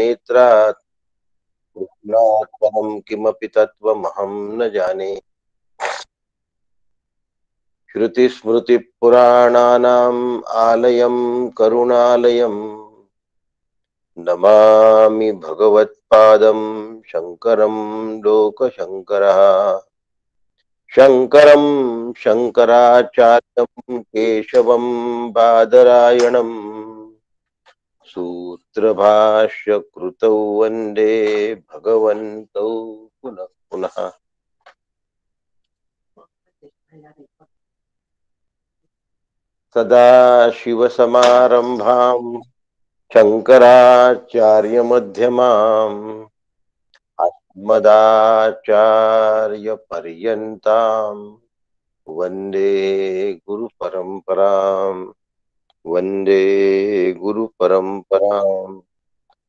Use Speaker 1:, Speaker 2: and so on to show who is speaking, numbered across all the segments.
Speaker 1: नेत्रात् कृष्णात् परं किमपि तत्त्वमहं न जाने। श्रुतिस्मृतिपुराणानाम् आलयं करुणालयं नमामि भगवत्पादं शङ्करं लोकशङ्करः। शङ्करं शङ्कराचार्यं केशवं बादरायणम् सूत्रभाष्य कृतौ वन्दे भगवन्तौ पुनः पुनः। सदाशिवसमारम्भां शङ्कराचार्यमध्यमाम् अस्मदाचार्यपर्यन्तां वन्दे गुरुपरम्पराम् वन्दे गुरुपरम्पराम्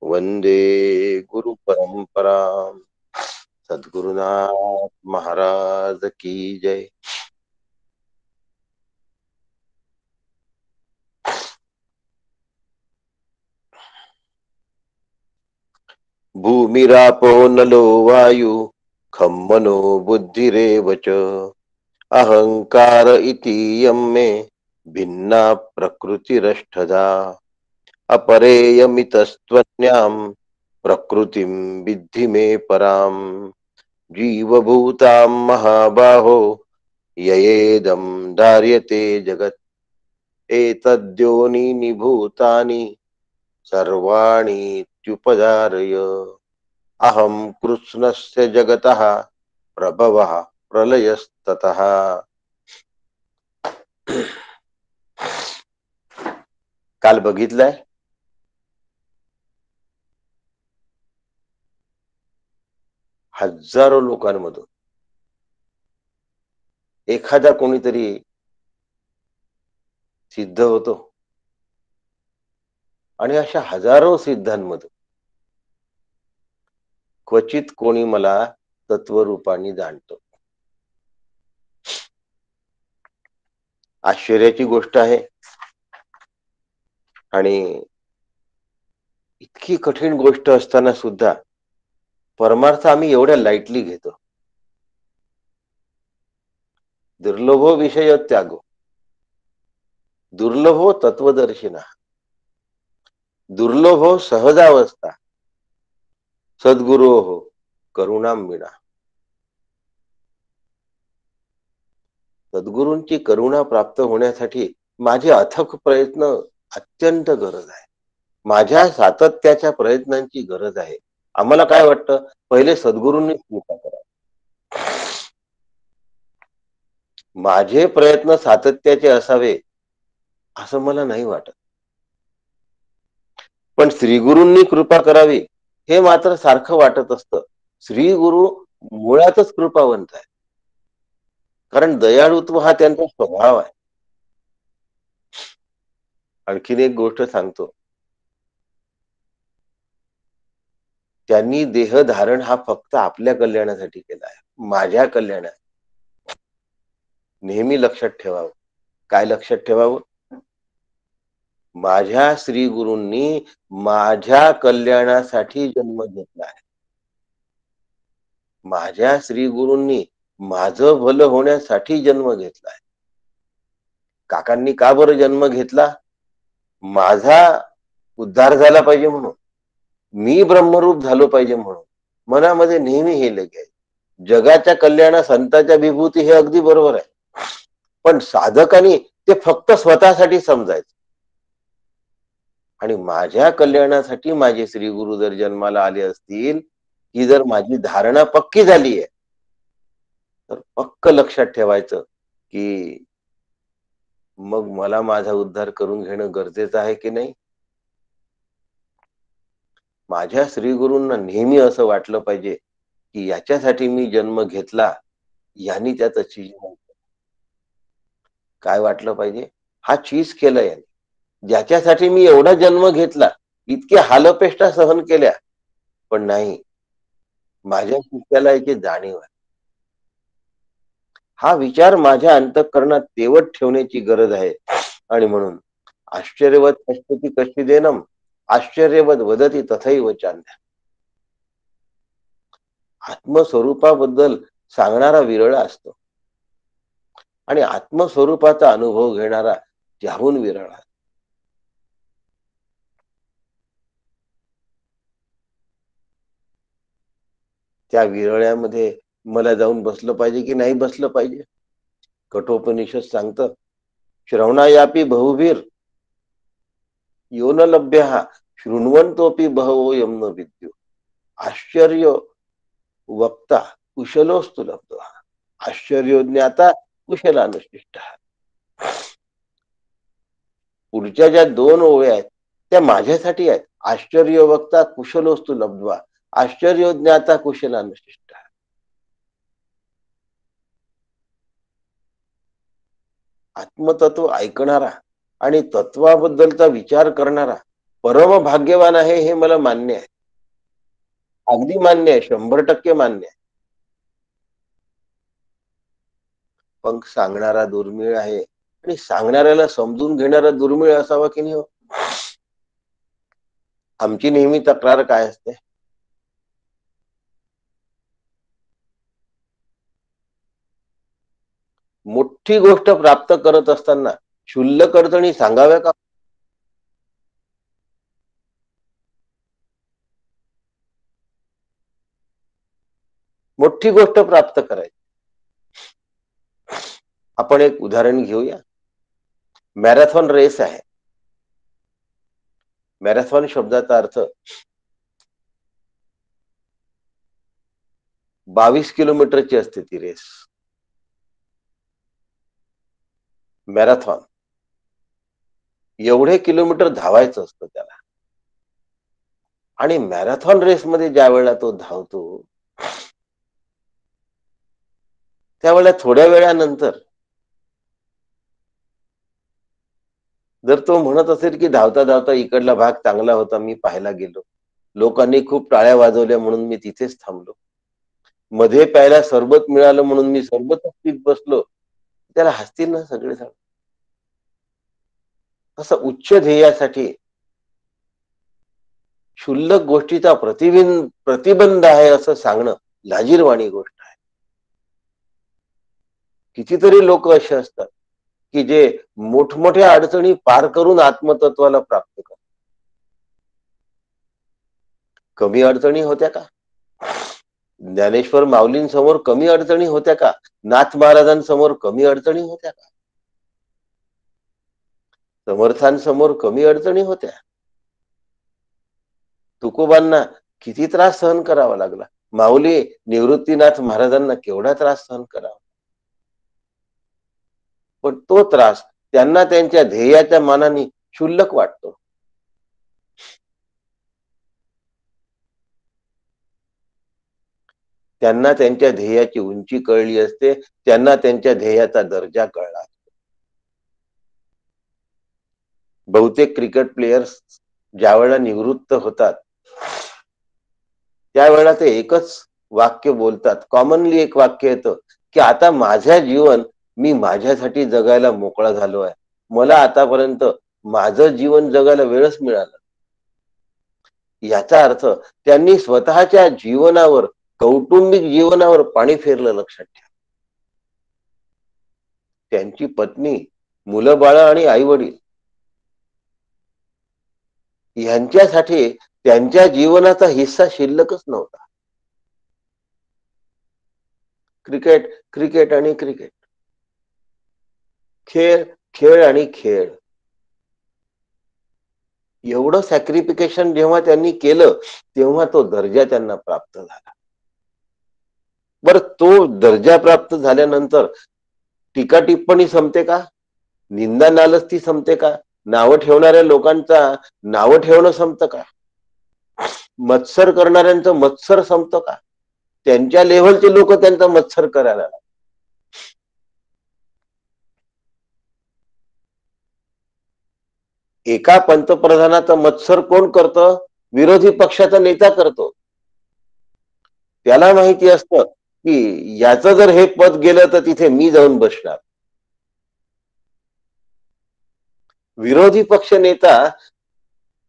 Speaker 1: वन्दे गुरुपरम्पराम्। सद्गुरुनाथ महाराज की जय। भूमिरापो नलो वायु खं मनो बुद्धिरेव च अहंकार इतीयं मे भिन्ना प्रकृतिरष्टधा अपरेयमितस्त्वन्यां प्रकृतिं विद्धि मे परां जीवभूतां महाबाहो ययेदं धार्यते जगत् एतद्योनीनि भूतानि सर्वाणीत्युपधारय अहं कृष्णस्य जगतः प्रभवः प्रलयस्ततः। काल बघितलंय हजारो लोकांमधून एखादा कोणीतरी सिद्ध होतो आणि अशा हजारो सिद्धांमधून क्वचित कोणी मला तत्वरूपाने जाणतो. आश्चर्याची गोष्ट आहे. आणि इतकी कठीण गोष्ट असताना सुद्धा परमार्थ आम्ही एवढ्या लाईटली घेतो. दुर्लभो विषय त्यागो दुर्लभो तत्वदर्शिना दुर्लभो सहजावस्था सद्गुरो हो करुणांबिना. सद्गुरूंची करुणा प्राप्त होण्यासाठी माझे अथक प्रयत्न अत्यंत गरज आहे. माझ्या सातत्याच्या प्रयत्नांची गरज आहे. आम्हाला काय वाटतं, पहिले सद्गुरूंनी कृपा करा. माझे प्रयत्न सातत्याचे असावे असं मला नाही वाटत. पण श्री गुरूंनी कृपा करावी हे मात्र सारखं वाटत असतं. श्री गुरु मुळातच कृपावंत आहे, कारण दयाळुत्व हा त्यांचा स्वभाव आहे. आणखीन एक गोष्ट सांगतो. त्यांनी देह धारण हा फक्त आपल्या कल्याणासाठी केला आहे, माझ्या कल्याणासाठी. नेहमी लक्षात ठेवावं. काय लक्षात ठेवावं? माझ्या श्री गुरूंनी माझ्या कल्याणासाठी जन्म घेतला आहे. माझ्या श्री गुरूंनी माझं भलं होण्यासाठी जन्म घेतलाय. काकांनी का बरं जन्म घेतला? माझा उद्धार झाला पाहिजे म्हणून, मी ब्रह्मरूप झालो पाहिजे म्हणून. मनामध्ये नेहमी हे लगे. जगाच्या कल्याणा संतांच्या विभूती हे अगदी बरोबर आहे, पण साधकांनी ते फक्त स्वतःसाठी समजायचं. आणि माझ्या कल्याणासाठी माझे श्री गुरु जर जन्माला आले असतील, ही जर माझी धारणा पक्की झाली आहे, तर पक्क लक्षात ठेवायचं की मग मला माझा उद्धार करून घेणं गरजेचं आहे की नाही. माझ्या श्री गुरूंना नेहमी असं वाटलं पाहिजे की याच्यासाठी मी जन्म घेतला, यांनी त्याचं चीज काय वाटलं पाहिजे, हा चीज केलं याने. ज्याच्यासाठी मी एवढा जन्म घेतला, इतक्या हालपेष्टा सहन केल्या, पण नाही, माझ्या शिष्याला याची जाणीव आहे. हा विचार माझ्या अंतःकरणात तेवत ठेवण्याची गरज आहे. आणि म्हणून आश्चर्यवत कष्टती कष्टी देनम आश्चर्यवद वदती तथैव चान्य. आत्मस्वरूपाबद्दल सांगणारा विरळ असतो आणि आत्मस्वरूपाचा अनुभव घेणारा त्याहून विरळ असतो. त्या विरळ्यामध्ये मला जाऊन बसलं पाहिजे की नाही बसलं पाहिजे? कठोपनिषद सांगतं, श्रवणायापी बहुवीर यो न लभ्य शृण्वंतोपी बहवो यम न विद्यु. आश्चर्य वक्ता कुशलोस्तु लब्ध. आश्चर्य ज्ञाता कुशलानुष्ठिष्ट. पुढच्या ज्या दोन ओव्या आहेत त्या माझ्यासाठी आहेत. आश्चर्य वक्ता कुशलोस्तु लब्ध्वा, आश्चर्य ज्ञाता कुशलानुष्ठिष्ट. आत्मतत्व ऐकणारा आणि तत्वाबद्दलचा विचार करणारा परम भाग्यवान आहे, हे मला मान्य आहे. अगदी मान्य आहे, 100% मान्य आहे. पण सांगणारा दुर्मिळ आहे आणि सांगणाऱ्याला समजून घेणारा दुर्मिळ असावा की नाही हो? आमची नेहमी तक्रार काय असते? मोठी गोष्ट प्राप्त करत असताना क्षुल्लक अडचणी सांगाव्या का? मोठी गोष्ट प्राप्त करायची. आपण एक उदाहरण घेऊया. मॅरेथॉन रेस आहे. मॅरेथॉन शब्दाचा अर्थ 22 किलोमीटरची असते ती रेस. मॅरेथॉन एवढे किलोमीटर धावायचं असतं त्याला. आणि मॅरेथॉन रेस मध्ये ज्या वेळेला तो धावतो त्यावेळेला थोड्या वेळानंतर जर तो म्हणत असेल की धावता धावता इकडला भाग चांगला होता, मी पाहायला गेलो, लोकांनी खूप टाळ्या वाजवल्या म्हणून मी तिथेच थांबलो, मध्ये प्यायला सरबत मिळालं म्हणून मी सरबत पीत बसलो, त्याला हसतील ना सगळे जण. असं उच्च ध्येयासाठी क्षुल्लक गोष्टीचा प्रतिबंध आहे असं सांगणं लाजिरवाणी गोष्ट आहे. कितीतरी लोक असे असतात की जे मोठमोठ्या अडचणी पार करून आत्मतत्वाला प्राप्त करतात. कमी अडचणी होत्या का? ज्ञानेश्वर माऊलींसमोर कमी अडचणी होत्या का? नाथ महाराजांसमोर कमी अडचणी होत्या का? समर्थांसमोर कमी अडचणी होत्या? तुकोबांना किती त्रास सहन करावा लागला? माऊली निवृत्तीनाथ महाराजांना केवढा त्रास सहन करावा? पण तो त्रास त्यांना त्यांच्या ध्येयाच्या मानाने क्षुल्लक वाटतो. त्यांना त्यांच्या ध्येयाची उंची कळली असते, त्यांना त्यांच्या ध्येयाचा दर्जा कळला. बहुतेक क्रिकेट प्लेयर्स ज्या वेळेला निवृत्त होतात त्यावेळेला ते एकच वाक्य बोलतात. कॉमनली एक वाक्य येतं की आता माझ्या जीवन मी माझ्यासाठी जगायला मोकळा झालो आहे. मला आतापर्यंत माझं जीवन जगायला वेळच मिळाला. याचा अर्थ त्यांनी स्वतःच्या जीवनावर, कौटुंबिक जीवनावर पाणी फेरलं. लक्षात ठेवा. त्यांची पत्नी, मुलं बाळ आणि आई वडील यांच्यासाठी त्यांच्या जीवनाचा हिस्सा शिल्लकच नव्हता. क्रिकेट, क्रिकेट आणि क्रिकेट, खेळ, खेळ आणि खेळ. एवढं सॅक्रिफिकेशन जेव्हा त्यांनी केलं तेव्हा तो दर्जा त्यांना प्राप्त झाला. बर, तो दर्जा प्राप्त झाल्यानंतर टीका टिप्पणी संपते का? निंदा नालस्ती संपते का? नावं ठेवणाऱ्या लोकांचा नावं ठेवणं संपतं का? मत्सर करणाऱ्यांचं मत्सर संपतं का? त्यांच्या लेव्हलचे लोक त्यांचा मत्सर करायला. एका पंतप्रधानाचा मत्सर कोण करतं? विरोधी पक्षाचा नेता करतो. त्याला माहिती असतं की याचं जर हे पद गेलं तर तिथे मी जाऊन बसणार. विरोधी पक्ष नेता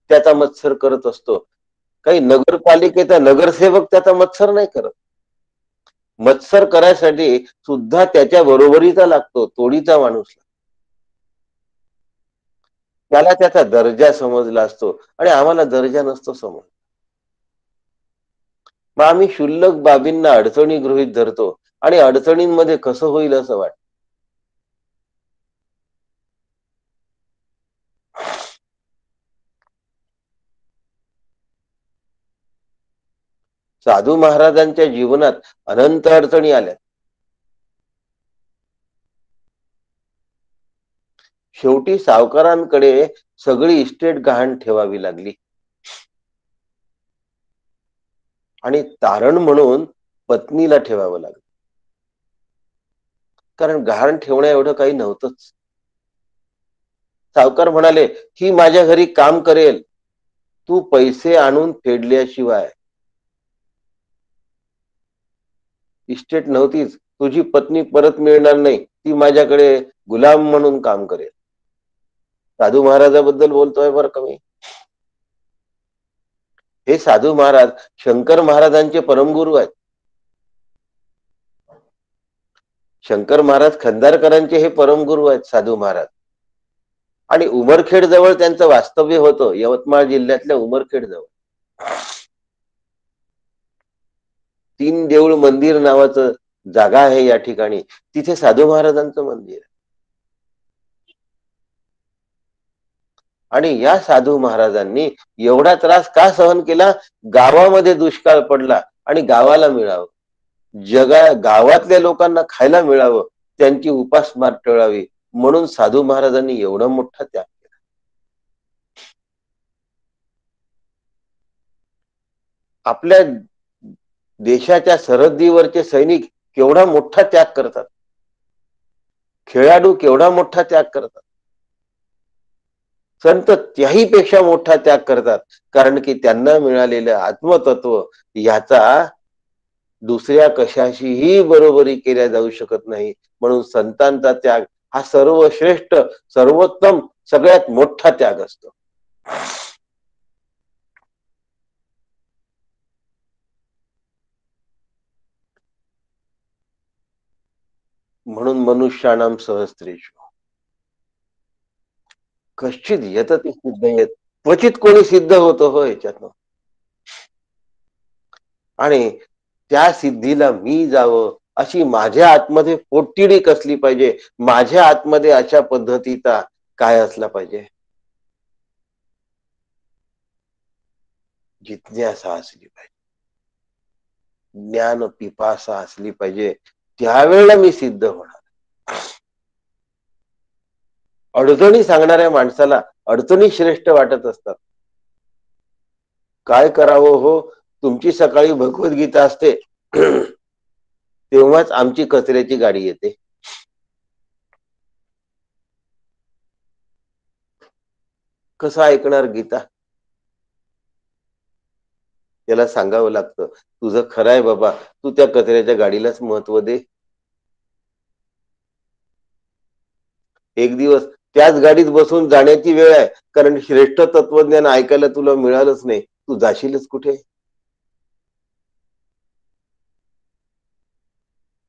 Speaker 1: त्याचा मत्सर करत असतो. काही नगरपालिकेचा नगरसेवक त्याचा मत्सर नाही करत. मत्सर करायसाठी सुद्धा त्याच्या बरोबरीचा लागतो, तोडीचा माणूस. त्याला त्याचा दर्जा समजला असतो आणि आम्हाला दर्जा नसतो समज. मग आम्ही क्षुल्लक बाबींना अडचणी गृहीत धरतो आणि अडचणींमध्ये कसं होईल असं वाटतं. साधू महाराजांच्या जीवनात अनंत अडचणी आल्या. शेवटी सावकारांकडे सगळी इस्टेट गहाण ठेवावी लागली आणि तारण म्हणून पत्नीला ठेवावं लागलं. कारण गहाण ठेवण्या एवढं काही नव्हतंच. सावकार म्हणाले, ही माझ्या घरी काम करेल, तू पैसे आणून फेडल्याशिवाय. इस्टेट नव्हतीच, तुझी पत्नी परत मिळणार नाही, ती माझ्याकडे गुलाम म्हणून काम करेल. साधू महाराजाबद्दल बोलतोय बरं का मी. हे साधू महाराज शंकर महाराजांचे परमगुरु आहेत. शंकर महाराज खंदारकरांचे हे परमगुरु आहेत साधू महाराज. आणि उमरखेड जवळ त्यांचं वास्तव्य होतं, यवतमाळ जिल्ह्यातल्या उमरखेड जवळ. तीन देऊळ मंदिर नावाचं जागा आहे या ठिकाणी, तिथे साधू महाराजांचं मंदिर आहे. आणि या साधू महाराजांनी एवढा त्रास का सहन केला? गावामध्ये दुष्काळ पडला आणि गावाला मिळावं, गावातल्या लोकांना खायला मिळावं, त्यांची उपासमार टळावी म्हणून साधू महाराजांनी एवढा मोठा त्याग केला. आपल्या देशाच्या सरहद्दीवरचे सैनिक केवढा मोठा त्याग करतात, खेळाडू केवढा मोठा त्याग करतात, संत त्याही पेक्षा मोठा त्याग करतात. कारण की त्यांना मिळालेलं आत्मतत्व याचा दुसऱ्या कशाशीही बरोबरी केल्या जाऊ शकत नाही. म्हणून संतांचा त्याग हा सर्वश्रेष्ठ, सर्वोत्तम, सगळ्यात मोठा त्याग असतो. म्हणून मनुष्याणाम सहस्त्रेषु कश्चित यतते सिद्ध येत, क्वचित कोणी सिद्ध होतो हो याच्यातनं. आणि त्या सिद्धीला मी जावं अशी माझ्या आतमध्ये पोटतिडी कसली पाहिजे, माझ्या आतमध्ये अशा पद्धतीचा काय असला पाहिजे, जिज्ञासा असली पाहिजे, ज्ञान पिपासा असली पाहिजे. त्यावेळेला मी सिद्ध होणार. अडचणी सांगणाऱ्या माणसाला अडचणी श्रेष्ठ वाटत असतात. काय करावं हो, तुमची सकाळी भगवद्गीता असते तेव्हाच आमची कचऱ्याची गाडी येते. कसं ऐकणार गीता? त्याला सांगावं लागतं, तुझं खरं आहे बाबा, तू त्या कचऱ्याच्या गाडीलाच महत्व दे. एक दिवस त्याच गाडीत बसून जाण्याची वेळ आहे, कारण श्रेष्ठ तत्वज्ञान ऐकायला तुला मिळालंच नाही, तू जाशीलच कुठे?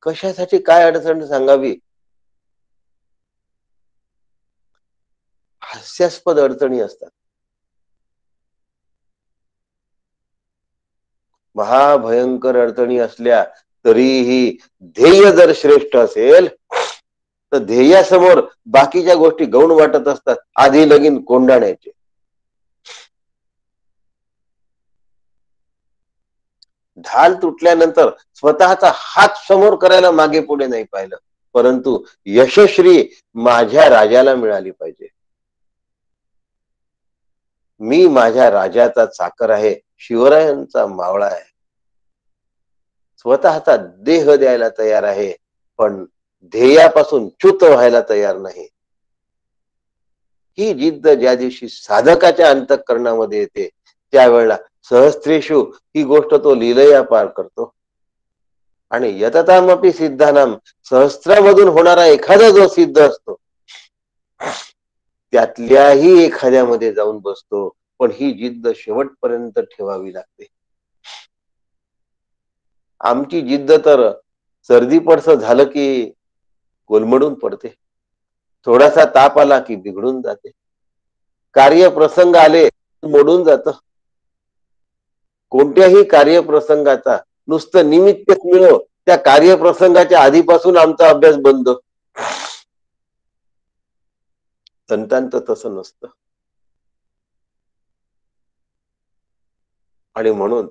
Speaker 1: कशासाठी काय अडचण सांगावी? हास्यास्पद अडचणी असतात. महाभयंकर अडचणी असल्या तरीही ध्येय जर श्रेष्ठ असेल तर ध्येयासमोर बाकीच्या गोष्टी गौण वाटत असतात. आधी लगीन कोंडाण्याचे, ढाल तुटल्यानंतर स्वतःचा हात समोर करायला मागे पुढे नाही पाहिलं, परंतु यशश्री माझ्या राजाला मिळाली पाहिजे. मी माझ्या राजाचा चाकर आहे, शिवरायांचा मावळा आहे. स्वतःचा देह द्यायला तयार आहे, पण ध्येयापासून च्युत व्हायला तयार नाही. ही जिद्द ज्या दिवशी साधकाच्या अंतःकरणामध्ये येते त्यावेळेला सहस्त्रेषु ही गोष्ट तो लीलया पार करतो. आणि यततामपि सिद्धानाम, सहस्त्रामधून होणारा एखादा जो सिद्ध असतो त्यातल्याही एखाद्यामध्ये जाऊन बसतो पण ही जिद्द शेवटपर्यंत ठेवावी लागते. आमची जिद्द तर सर्दी पडसं झालं की कोलमडून पडते. थोडासा ताप आला की बिघडून जाते. कार्यप्रसंग आले मोडून जात. कोणत्याही कार्यप्रसंगाचा नुसतं निमित्तच मिळो, त्या कार्यप्रसंगाच्या आधीपासून आमचा अभ्यास बंद. संतांचं तसं नसतं. आणि म्हणून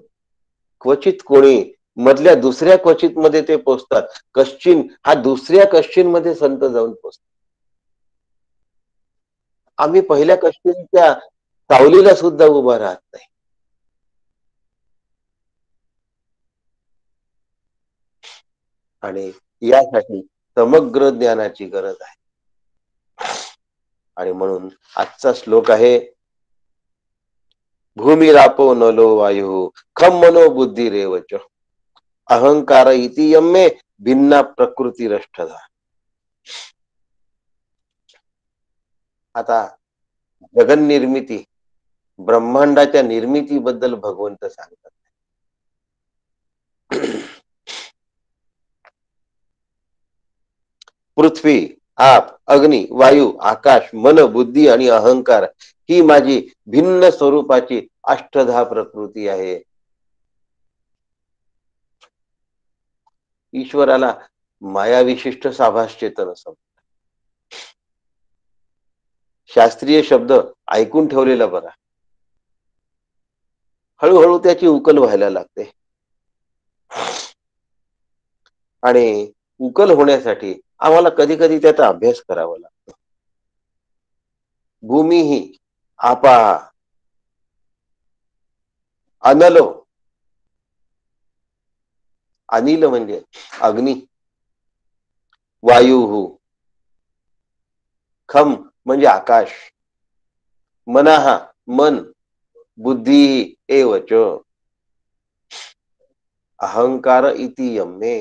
Speaker 1: क्वचित कोणी मधल्या दुसऱ्या क्वचित मध्ये ते पोचतात. कश्चिन हा दुसऱ्या कश्चिन मध्ये संत जाऊन पोचतात. आम्ही पहिल्या कश्चिनच्या सावलीला सुद्धा उभा राहत नाही. आणि यासाठी समग्र ज्ञानाची गरज आहे. आणि म्हणून आजचा श्लोक आहे, भूमिरापो नलो वायू खम मनो बुद्धी रेवच अहंकार इति यम्मे भिन्ना प्रकृती रष्टधा. आता जगन निर्मिती, ब्रह्मांडाच्या निर्मितीबद्दल भगवंत सांगतात. पृथ्वी, आप, अग्नी, वायू, आकाश, मन, बुद्धी आणि अहंकार ही माझी भिन्न स्वरूपाची अष्टधा प्रकृती आहे. ईश्वराला माया विशिष्ट साभास चेतन असं शास्त्रीय शब्द ऐकून ठेवलेला बरा. हळूहळू त्याची उकल व्हायला लागते. आणि उकल होण्यासाठी आम्हाला कधी कधी त्याचा अभ्यास करावा लागतो. भूमी ही आपा अनलो, अनिल म्हणजे अग्नी, वायू खम म्हणजे आकाश, मनाहा मन, बुद्धी एवच अहंकार इति यम्मे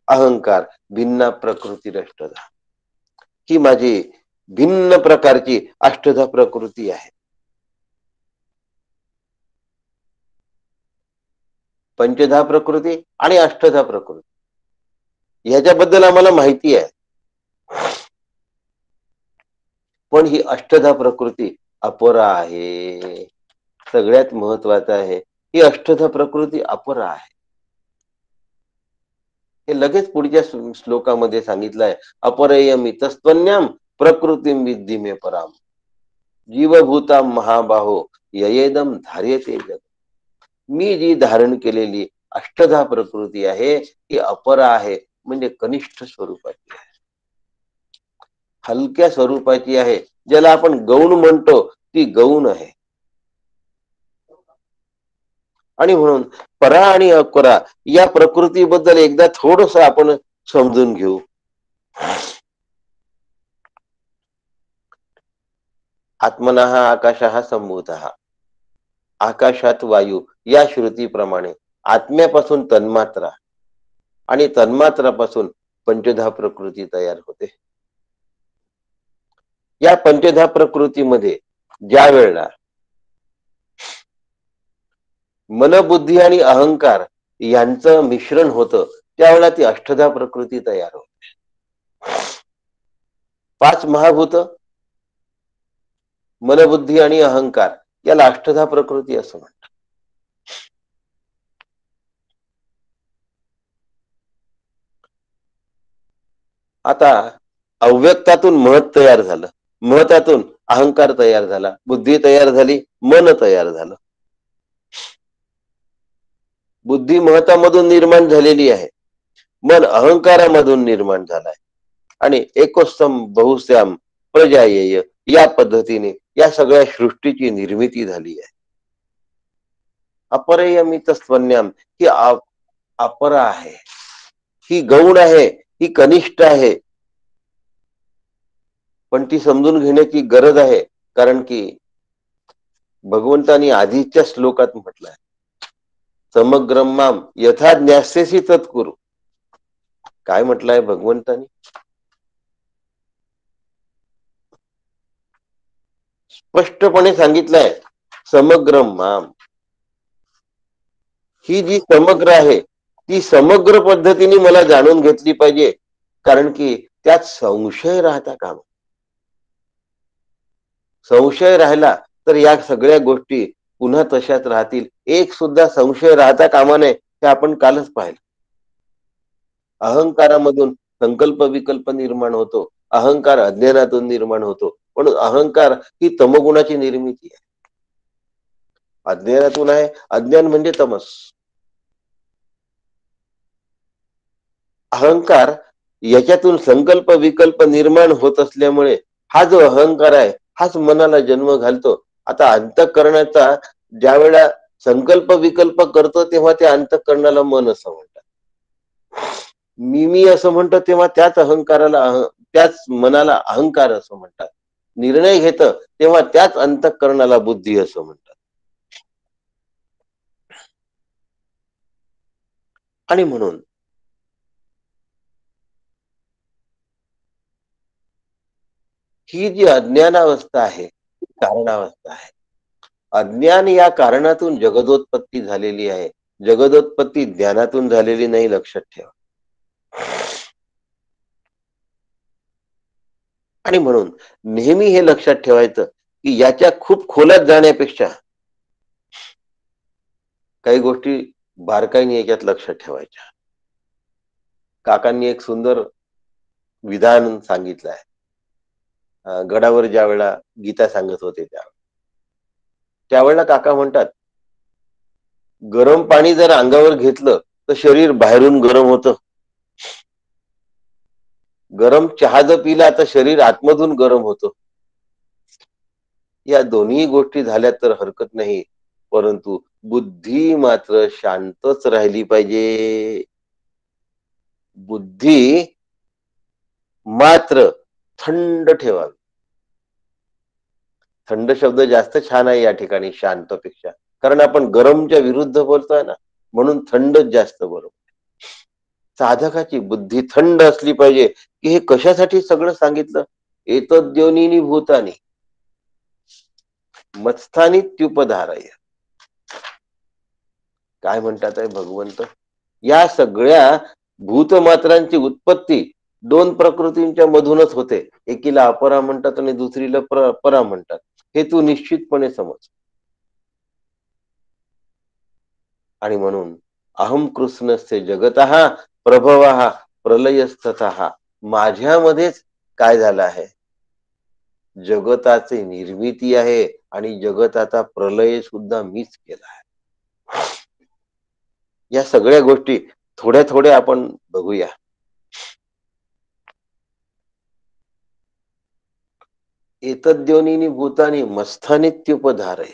Speaker 1: अहंकार भिन्न प्रकृती रष्टधा ही माझी भिन्न प्रकारची अष्टधा प्रकृती आहे. पंचधा प्रकृती आणि अष्टधा प्रकृती ह्याच्याबद्दल आम्हाला माहिती आहे. पण ही अष्टधा प्रकृती अपरा आहे. सगळ्यात महत्वाचं आहे, ही अष्टधा प्रकृती अपरा आहे. हे लगेच पुढच्या श्लोकामध्ये सांगितलंय, अपरयमितस्त्वन्याम प्रकृतीम विद्धी मे पराम जीवभूता महाबाहो ययेदम धार्यते जग. मी जी धारण केलेली अष्टधा प्रकृती आहे ती अपरा आहे, म्हणजे कनिष्ठ स्वरूपाची आहे, हलक्या स्वरूपाची आहे. ज्याला आपण गौण म्हणतो ती गौण आहे. आणि म्हणून परा आणि अपरा या प्रकृतीबद्दल एकदा थोडस आपण समजून घेऊ. आत्मनः आकाशः संभूतः, आकाशात वायू या श्रुतीप्रमाणे आत्म्यापासून तन्मात्रा आणि तन्मात्रापासून पंचधा प्रकृती तयार होते. या पंचधा प्रकृतीमध्ये ज्या वेळेला मनबुद्धी आणि अहंकार यांचं मिश्रण होतं त्यावेळेला ती अष्टधा प्रकृती तयार होते. 5 महाभूत, मनबुद्धी आणि अहंकार याला अष्टधा प्रकृती असं म्हणतात. आता अव्यक्तातून महत तयार झालं, महतातून अहंकार तयार झाला, बुद्धी तयार झाली, मन तयार झालं. बुद्धी महतामधून निर्माण झालेली आहे, मन अहंकारामधून निर्माण झालाय आणि एकोस्तम बहुश्याम प्रजायेय या पद्धतीने या सगळ्या सृष्टीची निर्मिती झाली आहे. अपरयमित स्वन्याम ही अपरा आहे, ही गौण आहे, ही कनिष्ठ आहे. पण ती समजून घेण्याची गरज आहे, कारण की भगवंतानी आधीच्या श्लोकात म्हटलंय, समग्रम माम यथा ज्ञास्यसि तत्कुरु. काय म्हटलंय भगवंतानी? स्पष्टपणे सांगितलंय, समग्र माम. ही जी समग्र आहे ती समग्र पद्धतीने मला जाणून घेतली पाहिजे, कारण की त्यात संशय राहता कामा. संशय राहिला तर या सगळ्या गोष्टी पुन्हा तशाच राहतील. एक सुद्धा संशय राहता कामा नये, हे आपण कालच पाहिलं. अहंकारामधून संकल्प विकल्प निर्माण होतो. अहंकार अज्ञानातून निर्माण होतो. म्हणून अहंकार ही तमोगुणाची निर्मिती आहे. अज्ञानातून आहे. अज्ञान म्हणजे तमस. अहंकार याच्यातून संकल्प विकल्प निर्माण होत असल्यामुळे हा जो अहंकार आहे हाच मनाला जन्म घालतो. आता अंतःकरणाचा ज्या वेळा संकल्प विकल्प करतो तेव्हा त्या अंतःकरणाला मन असं म्हणतात. मी असं म्हणतो तेव्हा त्याच अहंकाराला त्याच मनाला अहंकार असं म्हणतात. निर्णय घेत तेव्हा त्याच अंतःकरणाला बुद्धी असं म्हणतात. आणि म्हणून ही जी अज्ञानावस्था आहे ती कारणावस्था आहे. अज्ञान या कारणातून जगदोत्पत्ती झालेली आहे. जगदोत्पत्ती ज्ञानातून झालेली नाही, लक्षात ठेवा. आणि म्हणून नेहमी हे लक्षात ठेवायचं की याच्या खूप खोलात जाण्यापेक्षा काही गोष्टी बारकाईने याच्यात लक्षात ठेवायच्या. काकांनी एक सुंदर विधान सांगितलं आहे. गडावर ज्या वेळा गीता सांगत होते त्यावेळेला काका म्हणतात, गरम पाणी जर अंगावर घेतलं तर शरीर बाहेरून गरम होतं. गरम चहा जर पिला तर शरीर आतमधून गरम होतं. या दोन्ही गोष्टी झाल्या तर हरकत नाही, परंतु बुद्धी मात्र शांतच राहिली पाहिजे. बुद्धी मात्र थंड ठेवावी. थंड शब्द जास्त छान आहे या ठिकाणी शांतपेक्षा, कारण आपण गरमच्या विरुद्ध बोलतोय ना, म्हणून थंडच जास्त बरोबर. साधकाची बुद्धी थंड असली पाहिजे. की हे कशासाठी सगळं सांगितलं? एतद्योनिनी भूतानी मत्स्थानी त्युपधारय. काय म्हणतात आहे भगवंत? या सगळ्या भूतमात्रांची उत्पत्ती दोन प्रकृतींच्या मधूनच होते. एकीला अपरा म्हणतात आणि दुसरीला परा म्हणतात. हे तू निश्चितपणे समज. आणि म्हणून अहम कृष्णस्य जगतः प्रभवः प्रलयस्ततः. माझ्यामध्येच काय झालं आहे? जगताची निर्मिती आहे आणि जगताचा प्रलय सुद्धा मीच केला आहे. या सगळ्या गोष्टी थोड्या थोड्या आपण बघूया. एतद्योनिनी भूतानी मत्स्थानित्युपधारय.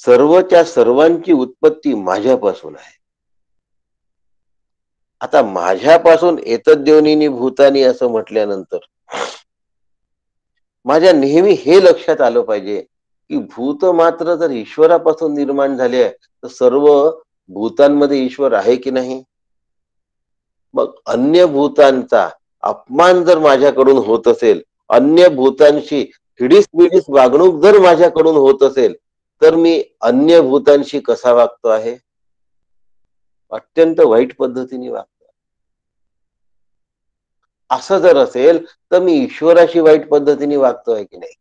Speaker 1: सर्वच्या सर्वांची उत्पत्ती माझ्यापासून आहे. आता माझ्यापासून एतद्योनिनी भूतानी असं म्हटल्यानंतर माझ्या नेहमी हे लक्षात आलं पाहिजे की भूत मात्र जर ईश्वरापासून निर्माण झाले आहे तर सर्व भूतांमध्ये ईश्वर आहे की नाही? मग अन्य भूतांचा अपमान जर माझ्याकडून होत असेल, अन्य भूतांशी हिडीस बिडीस वागणूक जर माझ्याकडून होत असेल, तर मी अन्य भूतांशी कसा वागतो आहे? अत्यंत वाईट पद्धतीने वागतो. असं जर असेल तर मी ईश्वराशी वाईट पद्धतीने वागतोय की नाही?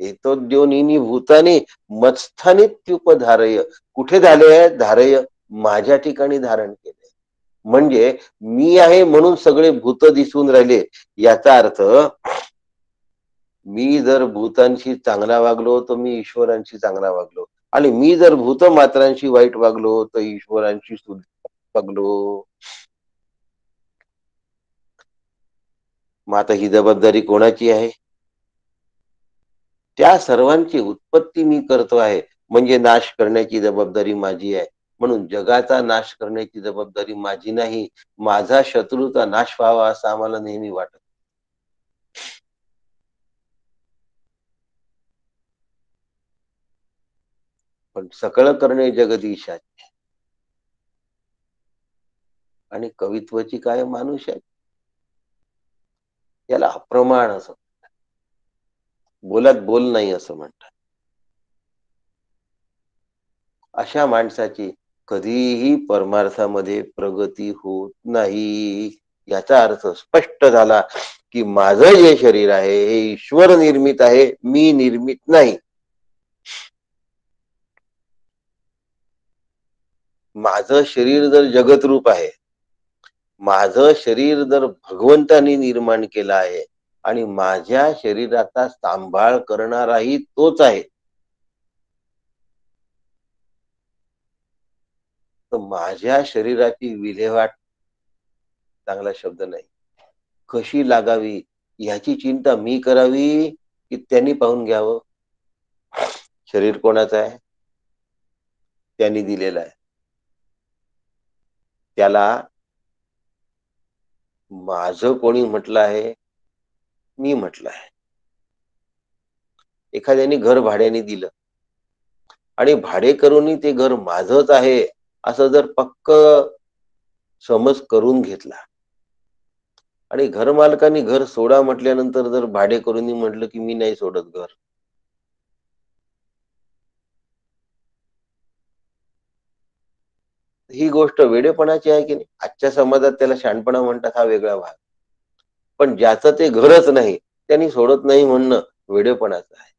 Speaker 1: एतद्योनिनी भूतानी मत्स्थानित्युपधारय. कुठे झाले आहे धारय? माझ्या ठिकाणी धारण केले. म्हणजे मी आहे म्हणून सगळे भूत दिसून राहिले. याचा अर्थ मी जर भूतांशी चांगला वागलो तर मी ईश्वरांशी चांगला वागलो, आणि मी जर भूत मात्रांशी वाईट वागलो तर ईश्वरांशी सुद्धा वागलो. मग आता ही जबाबदारी कोणाची आहे? त्या सर्वांची उत्पत्ती मी करतो आहे, म्हणजे नाश करण्याची जबाबदारी माझी आहे. म्हणून जगाचा नाश करण्याची जबाबदारी माझी नाही. माझा शत्रूचा नाश व्हावा असं आम्हाला नेहमी वाटत. पण सकळ करणे जगदीशाचे, आणि कवित्वाची काय माणूस आहे, याला अप्रमाण असं. बोलात बोल नाही असं म्हणतात. अशा माणसाची कधीही परमार्थामध्ये प्रगती होत नाही. याचा अर्थ स्पष्ट झाला की माझं जे शरीर आहे हे ईश्वर निर्मित आहे, मी निर्मित नाही. माझं शरीर जर जगतरूप आहे, माझं शरीर जर भगवंतानी निर्माण केलं आहे आणि माझ्या शरीराचा सांभाळ करणाराही तोच आहे, तर माझ्या शरीराची विल्हेवाट, चांगला शब्द नाही, कशी लागावी ह्याची चिंता मी करावी की त्यांनी पाहून घ्यावं? शरीर कोणाचं आहे? त्यांनी दिलेलं आहे. त्याला माझं कोणी म्हटलं आहे? मी म्हटलं आहे. एखाद्याने घर भाड्याने दिलं आणि भाडेकरूंनी ते घर माझंच आहे असं जर पक्क समज करून घेतला आणि घरमालकाने घर सोडा म्हटल्यानंतर जर भाडेकरूंनी म्हटलं की मी नाही सोडत घर, ही गोष्ट वेडेपणाची आहे की नाही? आजच्या समाजात त्याला शहाणपणा म्हणतात, हा वेगळा भाग. पण ज्याचं ते घरच नाही त्यांनी सोडत नाही म्हणणं वेडेपणाचं आहे.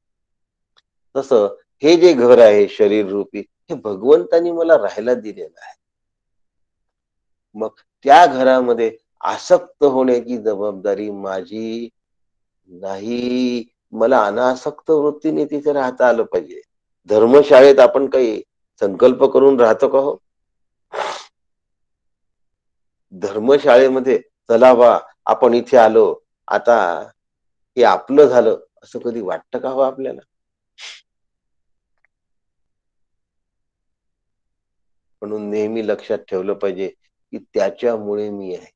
Speaker 1: तसं हे जे घर आहे शरीर रूपी, हे भगवंतानी मला राहायला दिलेलं आहे. मग त्या घरामध्ये आसक्त होण्याची जबाबदारी माझी नाही. मला अनासक्त वृत्तीने तिथे राहता आलं पाहिजे. धर्मशाळेत आपण काही संकल्प करून राहतो का हो? धर्मशाळेमध्ये चला बा आपण इथे आलो, आता हे आपलं झालं असं कधी वाटतं का हो आपल्याला? म्हणून नेहमी लक्षात ठेवलं पाहिजे की त्याच्यामुळे मी आहे.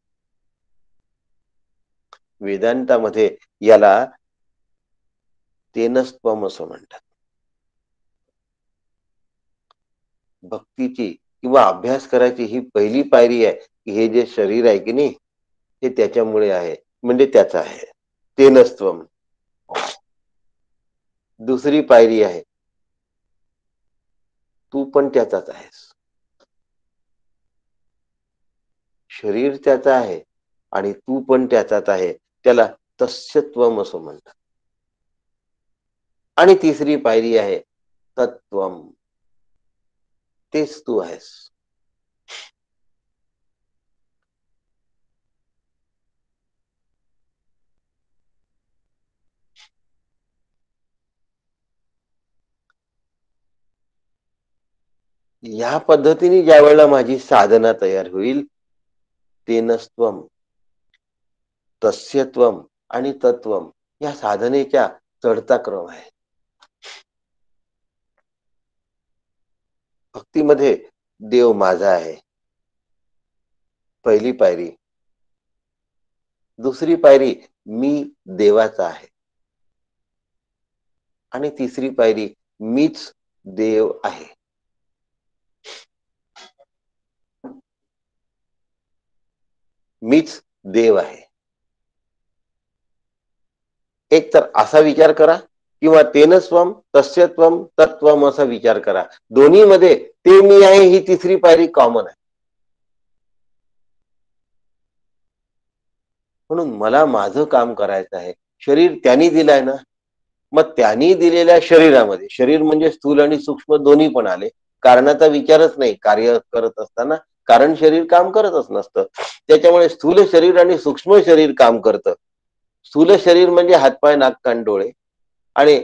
Speaker 1: वेदांतामध्ये याला तेनस्त्वम असं म्हणतात. भक्तीची किंवा अभ्यास करायची ही पहिली पायरी आहे की हे जे शरीर आहे की नाही हे त्याच्यामुळे आहे, म्हणजे त्याचं आहे. तेनस्त्वम. दुसरी पायरी आहे, तू पण त्याचाच आहेस. शरीर त्याचा आहे आणि तू पण त्याचाच आहे. त्याला तस्यत्वम असं म्हणतात. आणि तिसरी पायरी आहे तत्वम. तेच तू आहेस. या पद्धतीने ज्या वेळेला माझी साधना तयार होईल, तेनस्त्वम, तस्यत्वम आणि तत्वम या साधनेच्या चढता क्रम आहे. भक्तीमध्ये देव माझा आहे, पहिली पायरी. दुसरी पायरी मी देवाचा आहे आणि तिसरी पायरी मीच देव आहे. मीच देव आहे. एक तर असा विचार करा किंवा तेन स्वम तस्यत्वम तत्वम असा विचार करा. दोन्ही मध्ये ते मी आहे ही तिसरी पायरी कॉमन आहे. म्हणून मला माझं काम करायचं आहे. शरीर त्यांनी दिलंय ना, मग त्यांनी दिलेल्या शरीरामध्ये, शरीर म्हणजे स्थूल आणि सूक्ष्म दोन्ही पण आले. कारणाचा विचारच नाही कार्य करत असताना, कारण शरीर काम करतच नसतं. त्याच्यामुळे स्थूल शरीर आणि सूक्ष्म शरीर काम करतं. स्थूल शरीर म्हणजे हातपाय नाक कान डोळे आणि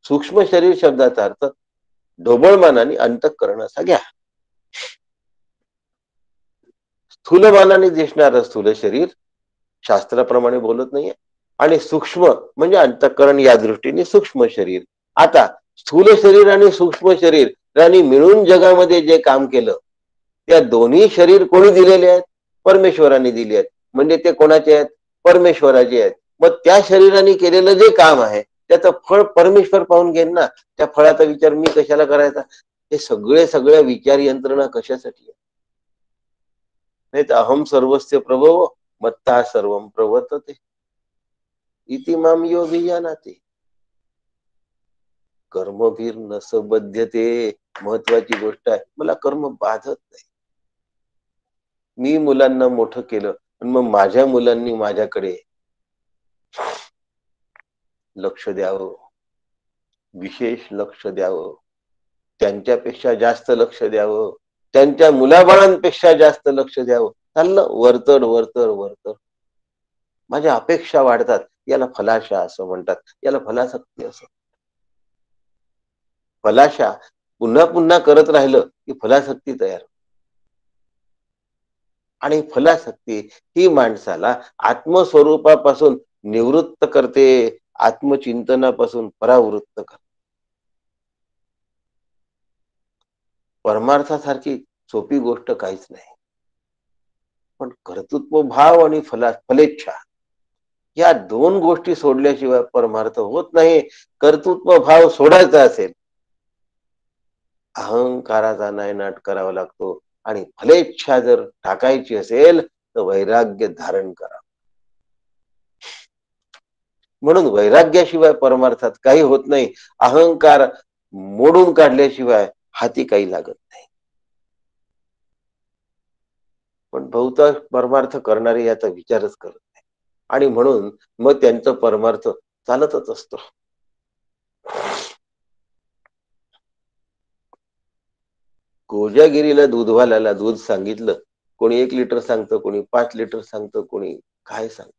Speaker 1: सूक्ष्म शरीर शब्दाचा अर्थ ढोबळ आणि अंतःकरण असा घ्या. स्थूलमानाने दिसणारं स्थूल शरीर शास्त्राप्रमाणे बोलत नाहीये आणि सूक्ष्म म्हणजे अंतःकरण या दृष्टीने सूक्ष्म शरीर. आता स्थूल शरीर आणि सूक्ष्म शरीर यांनी मिळून जगामध्ये जे काम केलं, त्या दोन्ही शरीर कोणी दिलेले आहेत? परमेश्वराने दिले आहेत. म्हणजे ते कोणाचे आहेत? परमेश्वराचे आहेत. मग त्या शरीराने केलेलं जे काम आहे त्याचं फळ परमेश्वर पाहून घेईन ना. त्या फळाचा विचार मी कशाला करायचा? हे सगळ्या विचार यंत्रणा कशासाठी आहे? नाही तर अहम सर्वस्य प्रभव मत्ता सर्वम प्रवर्तते इति माम यो जानाति. कर्मवीर नसबध्यते महत्वाची गोष्ट आहे. मला कर्म बाधत नाही. मी मुलांना मोठं केलं आणि मग माझ्या मुलांनी माझ्याकडे लक्ष द्यावं, विशेष लक्ष द्यावं, त्यांच्यापेक्षा जास्त लक्ष द्यावं, त्यांच्या मुलाबाळांपेक्षा जास्त लक्ष द्यावं. चाललं वरचढ वरचढ वरचढ. माझ्या अपेक्षा वाढतात. याला फलाशा असं म्हणतात, याला फलासक्ती असं. फलाशा पुन्हा पुन्हा करत राहिलं की फलासक्ती तयार. आणि फलासक्ती ही माणसाला आत्मस्वरूपापासून निवृत्त करते, आत्मचिंतनापासून परावृत्त करते. परमार्थासारखी सोपी गोष्ट काहीच नाही. पण कर्तृत्व भाव आणि फलेच्छा या दोन गोष्टी सोडल्याशिवाय परमार्थ होत नाही. कर्तृत्व भाव सोडायचा असेल, अहंकाराचा नायनाट करावा लागतो आणि फलेच्छा जर टाकायची असेल तर वैराग्य धारण करा. म्हणून वैराग्याशिवाय परमार्थात काही होत नाही. अहंकार मोडून काढल्याशिवाय हाती काही लागत नाही. पण बहुतांश परमार्थ करणारे याचा विचारच करत नाही आणि म्हणून मग त्यांचा परमार्थ चालतच असतो. कोजागिरीला दूधवाल्याला दूध सांगितलं, कोणी 1 लिटर सांगतं, कोणी 5 लिटर सांगतं, कोणी काय सांगत.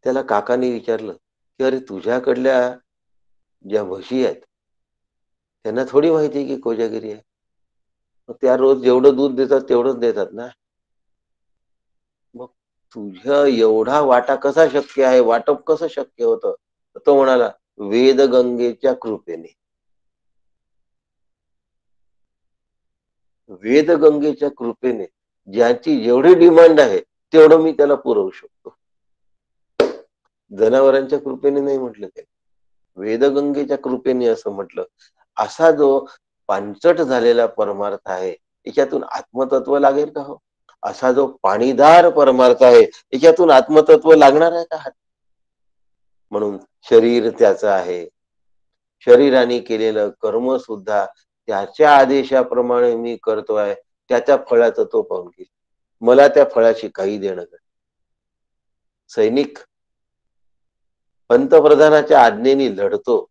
Speaker 1: त्याला काकाने विचारलं की अरे तुझ्याकडल्या ज्या म्हशी आहेत त्यांना थोडी माहिती की कोजागिरी आहे. त्या रोज जेवढं दूध देतात तेवढंच देतात ना. मग तुझ्या एवढा वाटा कसा शक्य आहे, वाटप कसं शक्य होतं? तो म्हणाला वेदगंगेच्या कृपेने. वेदगंगेच्या कृपेने ज्याची जेवढी डिमांड आहे तेवढं मी त्याला पुरवू शकतो. जनावरांच्या कृपेने नाही म्हटलं ते, वेदगंगेच्या कृपेने असं म्हटलं. असा जो पांचट झालेला परमार्थ आहे याच्यातून आत्मतत्व लागेल का हो? असा जो पाणीदार परमार्थ आहे याच्यातून आत्मतत्व लागणार आहे का? म्हणून शरीर त्याचं आहे, शरीराने केलेलं कर्म सुद्धा त्याच्या आदेशाप्रमाणे मी करतोय, त्याच्या फळाचं तो पाहून घेईल. मला त्या फळाशी काही देणं नाही. सैनिक पंतप्रधानाच्या आज्ञेने लढतो,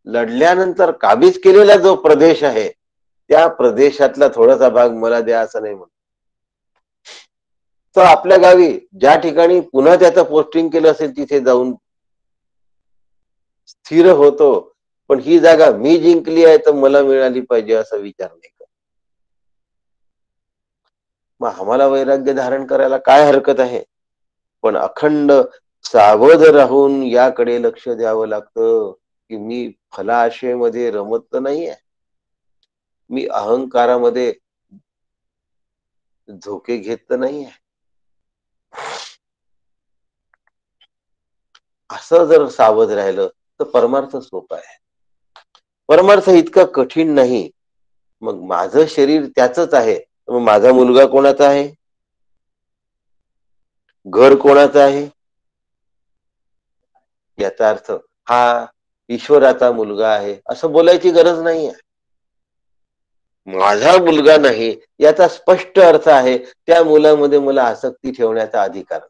Speaker 1: लढल्यानंतर काबीज केलेला जो प्रदेश आहे त्या प्रदेशातला थोडासा भाग मला द्या असं नाही म्हणत. तो आपल्या गावी ज्या ठिकाणी पुन्हा त्याचं पोस्टिंग केलं असेल तिथे जाऊन स्थिर होतो. पण ही जागा मी जिंकली आहे तर मला मिळाली पाहिजे असा विचार नाही करत. मग आम्हाला वैराग्य धारण करायला काय हरकत आहे? पण अखंड सावध राहून याकडे लक्ष द्यावं लागतं की मी फलाशेमध्ये रमत तर नाहीये, मी अहंकारामध्ये झोके घेत तर नाहीये. असं जर सावध राहिलं तर परमार्थ सोपा आहे. परमार्थ इतका कठीण नाही. मग माझं शरीर त्याचंच आहे, मग माझा मुलगा कोणाचा आहे, घर कोणाचं आहे, याचा अर्थ हा ईश्वराचा मुलगा आहे असं बोलायची गरज नाहीये. माझा मुलगा नाही याचा स्पष्ट अर्थ आहे त्या मुलामध्ये मला आसक्ती ठेवण्याचा अधिकार.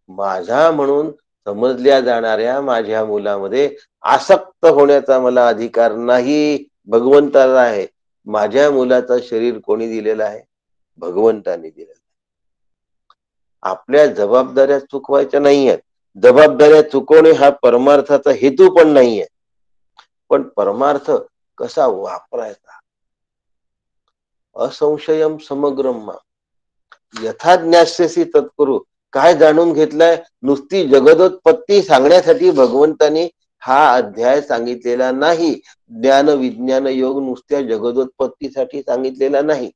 Speaker 1: माझा म्हणून समजल्या जाणाऱ्या माझ्या मुलामध्ये आसक्त होण्याचा मला अधिकार नाही, भगवंताला आहे. माझ्या मुलाचं शरीर कोणी दिलेलं आहे? भगवंताने दिलेलं. आपल्या जबाबदाऱ्या चुकवायच्या नाहीयेत. जबाबदाऱ्या चुकवणे हा परमार्थाचा हेतू पण नाहीये. पण परमार्थ कसा वापरायचा? असंशयम समग्रम यथा ज्ञास्यसी तत्कुरु. काय जाणून घेतलंय? नुसती जगदोत्पत्ती सांगण्यासाठी भगवंतानी हा अध्याय सांगितलेला नाही. ज्ञान विज्ञान योग नुसत्या जगदोत्पत्तीसाठी सांगितलेला नाही.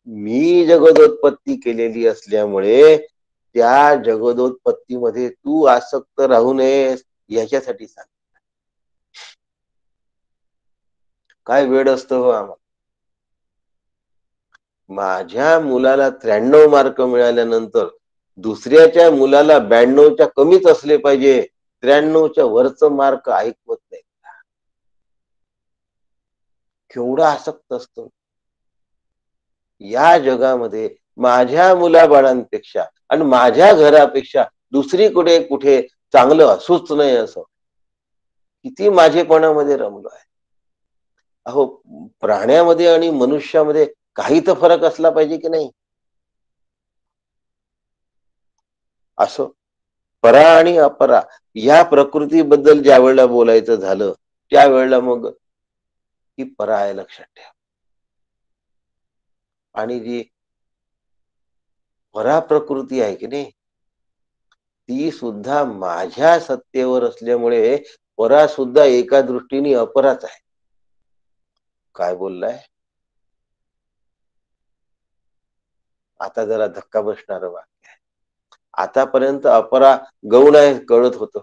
Speaker 1: मी जगदोत्पत्ती केलेली असल्यामुळे त्या जगदोत्पत्तीमध्ये तू आसक्त राहू नयेस याच्यासाठी सांग. काय वेळ असतो हो आम्हाला. माझ्या मुलाला 93 मार्क मिळाल्यानंतर दुसऱ्याच्या मुलाला 92च्या कमीच असले पाहिजे, 93च्या वरचं मार्क ऐकवत नाही. केवढा आसक्त असतो. या जगामध्ये माझ्या मुलाबाळांपेक्षा आणि माझ्या घरापेक्षा दुसरीकडे कुठे चांगलं असूच नाही असं. किती माझेपणामध्ये रमलो आहे. अहो, प्राण्यामध्ये आणि मनुष्यामध्ये काही तर फरक असला पाहिजे की नाही? असो. परा आणि अपरा या प्रकृतीबद्दल ज्यावेळेला बोलायचं झालं, त्यावेळेला मग ती परा आहे लक्षात ठेवा. आणि जी परा प्रकृती आहे की नाही, ती सुद्धा माझ्या सत्तेवर असल्यामुळे परा सुद्धा एका दृष्टीने अपराच आहे. काय बोललाय? आता जरा धक्का बसणारं वाक्य आहे. आतापर्यंत अपरा गौण आहे कळत होतं.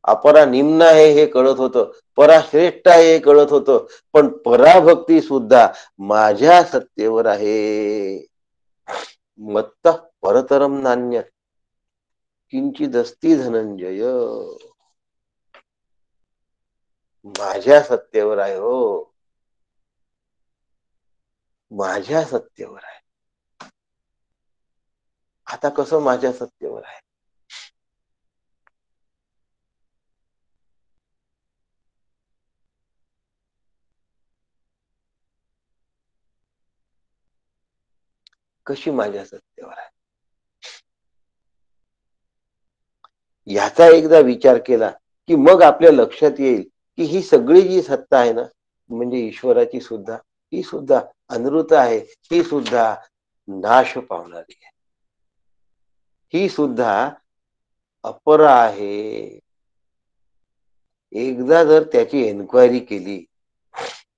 Speaker 1: अपरा निम्न आहे हे कळत होतं. परा श्रेष्ठ आहे हे कळत होतं. पण पराभक्ती सुद्धा माझ्या सत्तेवर आहे. मत्त परतरम नान्य किंचिदस्ती धनंजय. माझ्या सत्तेवर आहे हो. माझ्या सत्तेवर आहे. आता कसं माझ्या सत्तेवर आहे? कशी माझ्या सत्तेवर आहे? ह्याचा एकदा विचार केला की मग आपल्या लक्षात येईल की ही सगळी जी सत्ता आहे ना, म्हणजे ईश्वराची सुद्धा, ही सुद्धा अनृत आहे. ही सुद्धा नाश पावणारी आहे. ही सुद्धा अपरा आहे. एकदा जर त्याची एन्क्वायरी केली,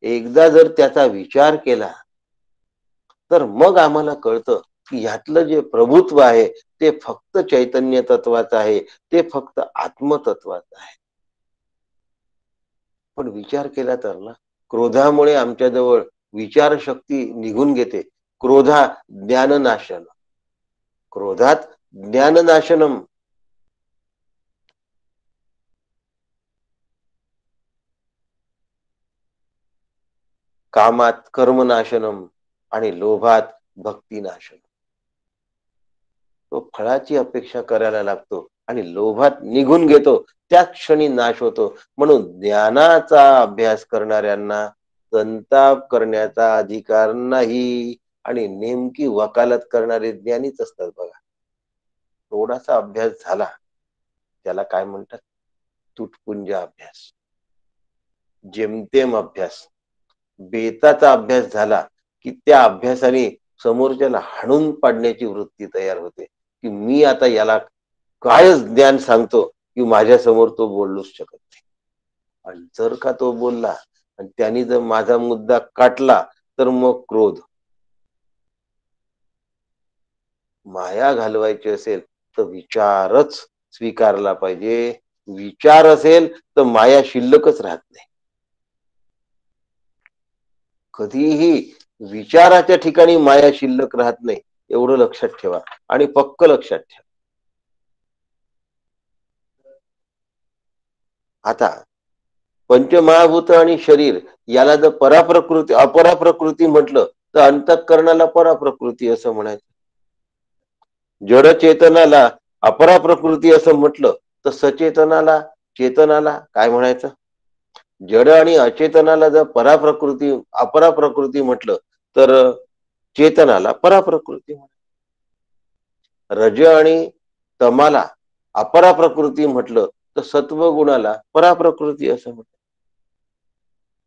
Speaker 1: एकदा जर त्याचा विचार केला, तर मग आम्हाला कळतं की ह्यातलं जे प्रभुत्व आहे ते फक्त चैतन्य तत्वाचं आहे. ते फक्त आत्मतत्वाचं आहे. पण विचार केला तर ना, क्रोधामुळे आमच्याजवळ विचारशक्ती निघून घेते. क्रोधा ज्ञाननाशन. क्रोधात ज्ञाननाशनम. कामात कर्मनाशनम आणि लोभात भक्तिनाशनम. तो फळाची अपेक्षा करायला लागतो आणि लोभात निघून घेतो. त्याच क्षणी नाश होतो. म्हणून ज्ञानाचा अभ्यास करणाऱ्यांना संताप करण्याचा अधिकार नाही. आणि नेमकी वकालत करणारे ज्ञानीच असतात बघा. थोडासा अभ्यास झाला, त्याला काय म्हणतात? तुटपुंज अभ्यास, जेमतेम अभ्यास, बेताचा अभ्यास झाला की त्या अभ्यासाने समोरच्याला हाणून पाडण्याची वृत्ती तयार होते की मी आता याला कायच ज्ञान सांगतो की माझ्या समोर तो बोलूच शकत नाही. आणि जर का तो बोलला आणि त्यांनी जर माझा मुद्दा काटला तर मग क्रोध. माया घालवायची असेल तर विचारच स्वीकारला पाहिजे. विचार असेल तर माया शिल्लकच राहत नाही. कधीही विचाराच्या ठिकाणी माया शिल्लक राहत नाही. एवढं लक्षात ठेवा आणि पक्क लक्षात ठेवा. आता पंचमहाभूत आणि शरीर याला जर पराप्रकृती अपराप्रकृती म्हटलं तर अंतःकरणाला पराप्रकृती असं म्हणायचं. जड चेतनाला अपराप्रकृती असं म्हटलं तर सचेतनाला चेतनाला काय म्हणायचं? जड आणि अचेतनाला जर पराप्रकृती अपराप्रकृती म्हटलं तर चेतनाला पराप्रकृती. रज आणि तमाला अपराप्रकृती म्हटलं तर सत्व गुणाला पराप्रकृती असं म्हटलं.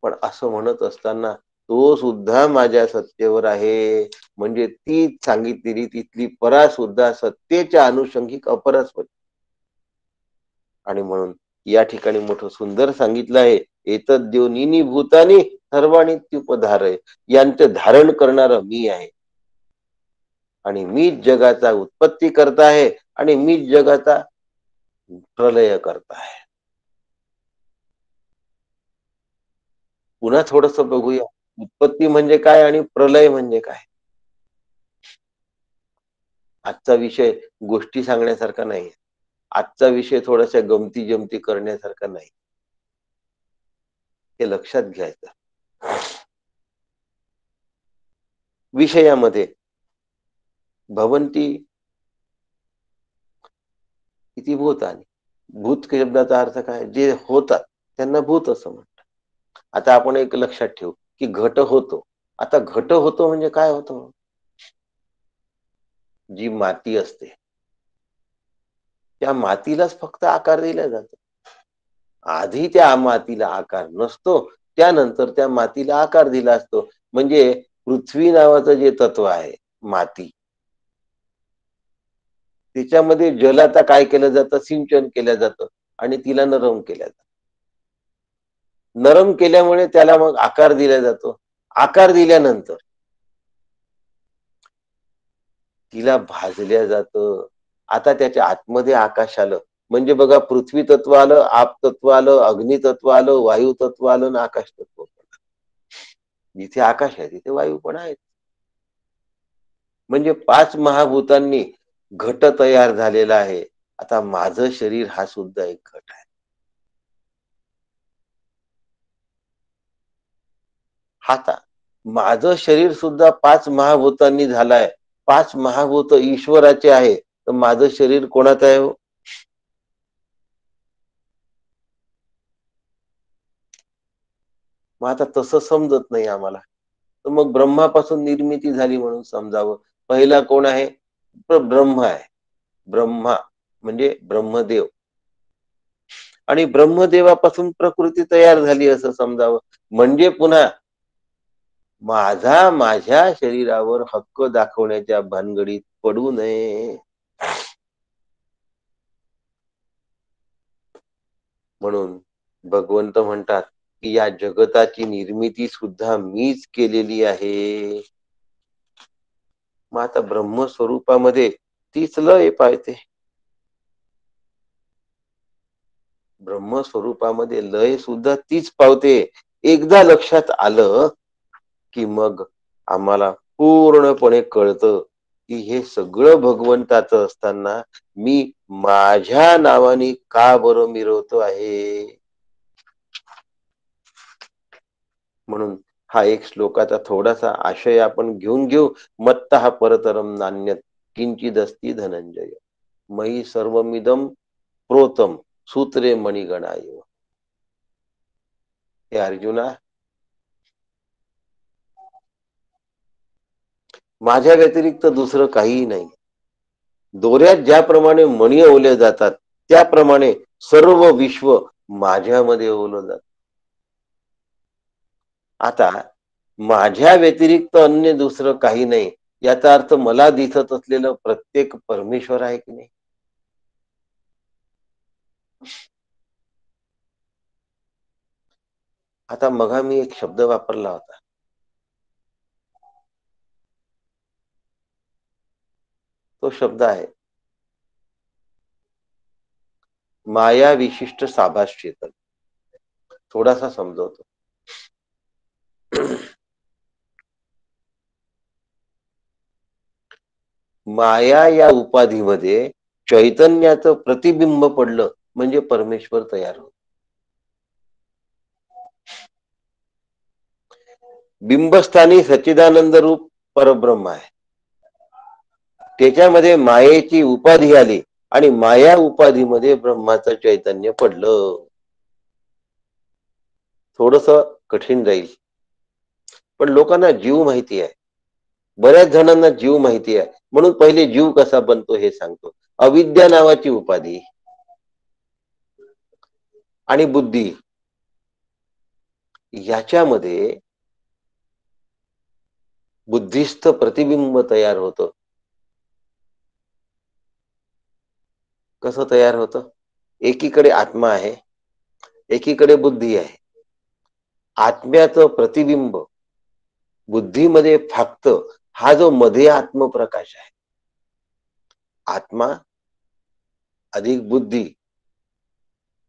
Speaker 1: पण असं म्हणत असताना तो सुद्धा माझ्या सत्तेवर आहे. म्हणजे ती सांगितलेली तिथली परा सुद्धा सत्तेच्या अनुषंगिक अपराच होती. आणि म्हणून या ठिकाणी मोठं सुंदर सांगितलं आहे, एतद्योनिनी भूतानी सर्वाणी त्युपधारय. यांचं धारण करणारं मी आहे. आणि मीच जगाचा उत्पत्ती करता आहे आणि मीच जगाचा प्रलय करता आहे. पुन्हा थोडस बघूया, उत्पत्ती म्हणजे काय आणि प्रलय म्हणजे काय. आजचा विषय गोष्टी सांगण्यासारखा नाही. आजचा विषय थोड्याशा गमती जमती करण्यासारखा नाही. हे लक्षात घ्यायचं. विषयामध्ये भवंती इति भूतानि. भूत शब्दाचा अर्थ काय? जे होतात त्यांना भूत असं म्हणतात. आता आपण एक लक्षात ठेवू की घट होतो. आता घट होतो म्हणजे काय होतं? जी माती असते त्या मातीलाच फक्त आकार दिला जातो. आधी त्या मातीला आकार नसतो, त्यानंतर त्या मातीला आकार दिला असतो. म्हणजे पृथ्वी नावाचं जे तत्व आहे, माती, त्याच्यामध्ये जलाचा काय केलं जातं? सिंचन केलं जातं आणि तिला नरम केलं जातं. नरम केल्यामुळे त्याला मग आकार दिला जातो. आकार दिल्यानंतर तिला भाजल्या जातं. आता त्याच्या आतमध्ये आकाश आलं. म्हणजे बघा, पृथ्वी तत्व आलं, आप तत्व आलं, अग्नी तत्व आलं, वायू तत्व आलं आणि आकाश तत्व. जिथे आकाश आहे तिथे वायू पण आहे. म्हणजे 5 महाभूतांनी घट तयार झालेला आहे. आता माझं शरीर हा सुद्धा एक घट आहे. आता माझं शरीर सुद्धा 5 महाभूतांनी झालाय. 5 महाभूत ईश्वराचे आहे. तर माझं शरीर कोणाचं आहे हो? मग आता तसं समजत नाही आम्हाला. तर मग ब्रह्मापासून निर्मिती झाली म्हणून समजावं. पहिला कोण आहे? ब्रह्म आहे. ब्रह्मा म्हणजे ब्रह्मदेव. आणि ब्रह्मदेवापासून प्रकृती तयार झाली असं समजावं. म्हणजे पुन्हा माझ्या शरीरावर हक्क दाखवण्याच्या भानगडीत पडू नये. म्हणून भगवंत म्हणतात की या जगताची निर्मिती सुद्धा मीच केलेली आहे. मग आता ब्रह्मस्वरूपामध्ये तीच लय पाळते. ब्रह्मस्वरूपामध्ये लय सुद्धा तीच पावते. एकदा लक्षात आलं की मग आम्हाला पूर्णपणे कळतं की हे सगळं भगवंताचं असताना मी माझ्या नावाने का बरं मिरवतो आहे. म्हणून हा एक श्लोकाचा थोडासा आशय आपण घेऊन घेऊ. मत्तः परतरम नान्यत किंचिदस्ति धनंजय मयि सर्वमिदं प्रोतम सूत्रे मणिगणाय. हे अर्जुना, माझ्या व्यतिरिक्त दुसरं काहीही नाही. दोऱ्यात ज्याप्रमाणे मणी ओवले जातात त्याप्रमाणे सर्व विश्व माझ्यामध्ये ओवलं जात. आता माझ्या व्यतिरिक्त अन्य दुसरं काही नाही याचा अर्थ मला दिसत असलेलं प्रत्येक परमेश्वर आहे की नाही. आता मघा मी एक शब्द वापरला होता, तो शब्द आहे माया विशिष्ट साभास चेतन. थोडासा समजवतो. माया या उपाधीमध्ये चैतन्याचं प्रतिबिंब पडलं म्हणजे परमेश्वर तयार होतो. बिंबस्थानी सच्चिदानंद रूप परब्रह्म आहे. त्याच्यामध्ये मायेची उपाधी आली आणि माया उपाधीमध्ये ब्रह्माचं चैतन्य पडलं. थोडस कठीण जाईल, पण लोकांना जीव माहिती आहे. बऱ्याच जणांना जीव माहिती आहे. म्हणून पहिले जीव कसा बनतो हे सांगतो. अविद्या नावाची उपाधी आणि बुद्धी याच्यामध्ये बुद्धिस्थ प्रतिबिंब तयार होतं. कसं तयार होतं? एकीकडे आत्मा आहे, एकीकडे बुद्धी आहे. आत्म्याचं प्रतिबिंब बुद्धीमध्ये फाकत. हा जो मध्ये आत्मप्रकाश आहे, आत्मा अधिक बुद्धी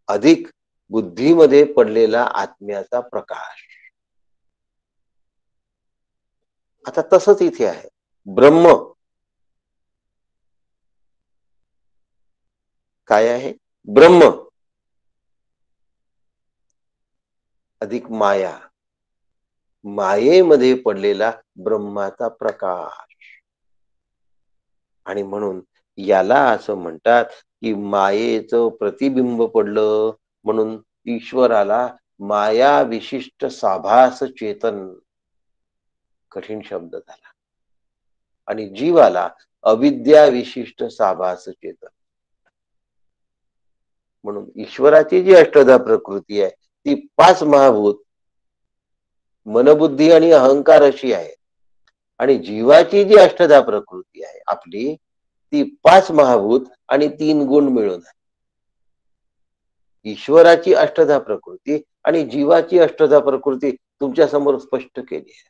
Speaker 1: अधिक बुद्धीमध्ये पडलेला आत्म्याचा प्रकाश. आता तसंच इथे आहे. ब्रह्म काय आहे? ब्रह्म अधिक माया, मायेमध्ये पडलेला ब्रह्माचा प्रकाश. आणि म्हणून याला असं म्हणतात की मायेचं प्रतिबिंब पडलं म्हणून ईश्वराला माया विशिष्ट साभास चेतन, कठीण शब्द झाला, आणि जीवाला अविद्या विशिष्ट साभास चेतन. म्हणून ईश्वराची जी अष्टधा प्रकृती आहे ती 5 महाभूत मनबुद्धी आणि अहंकार अशी आहे, आणि जीवाची जी अष्टधा प्रकृती आहे आपली ती 5 महाभूत आणि 3 गुण मिळून आहे. ईश्वराची अष्टधा प्रकृती आणि जीवाची अष्टधा प्रकृती तुमच्या समोर स्पष्ट केली आहे.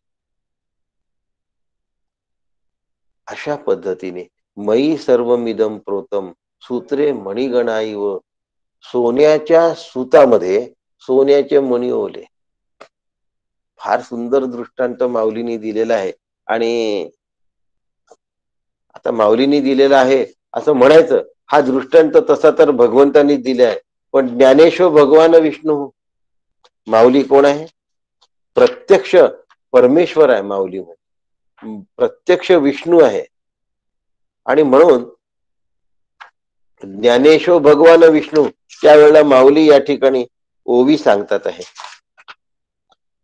Speaker 1: अशा पद्धतीने मयी सर्वमिदं प्रोतम सूत्रे मणिगणाईव, सोन्याच्या सुतामध्ये सोन्याचे मणी ओले. फार सुंदर दृष्टांत माऊलींनी दिलेला आहे. आणि आता माऊलींनी दिलेला आहे असं म्हणायचं, हा दृष्टांत तसा तर भगवंतांनी दिला आहे, पण ज्ञानेश्वर भगवान विष्णू. माऊली कोण आहे? प्रत्यक्ष परमेश्वर आहे माऊली, प्रत्यक्ष विष्णू आहे. आणि म्हणून ज्ञानेश्वर भगवान विष्णू त्यावेळेला माऊली या ठिकाणी ओवी सांगतात आहे.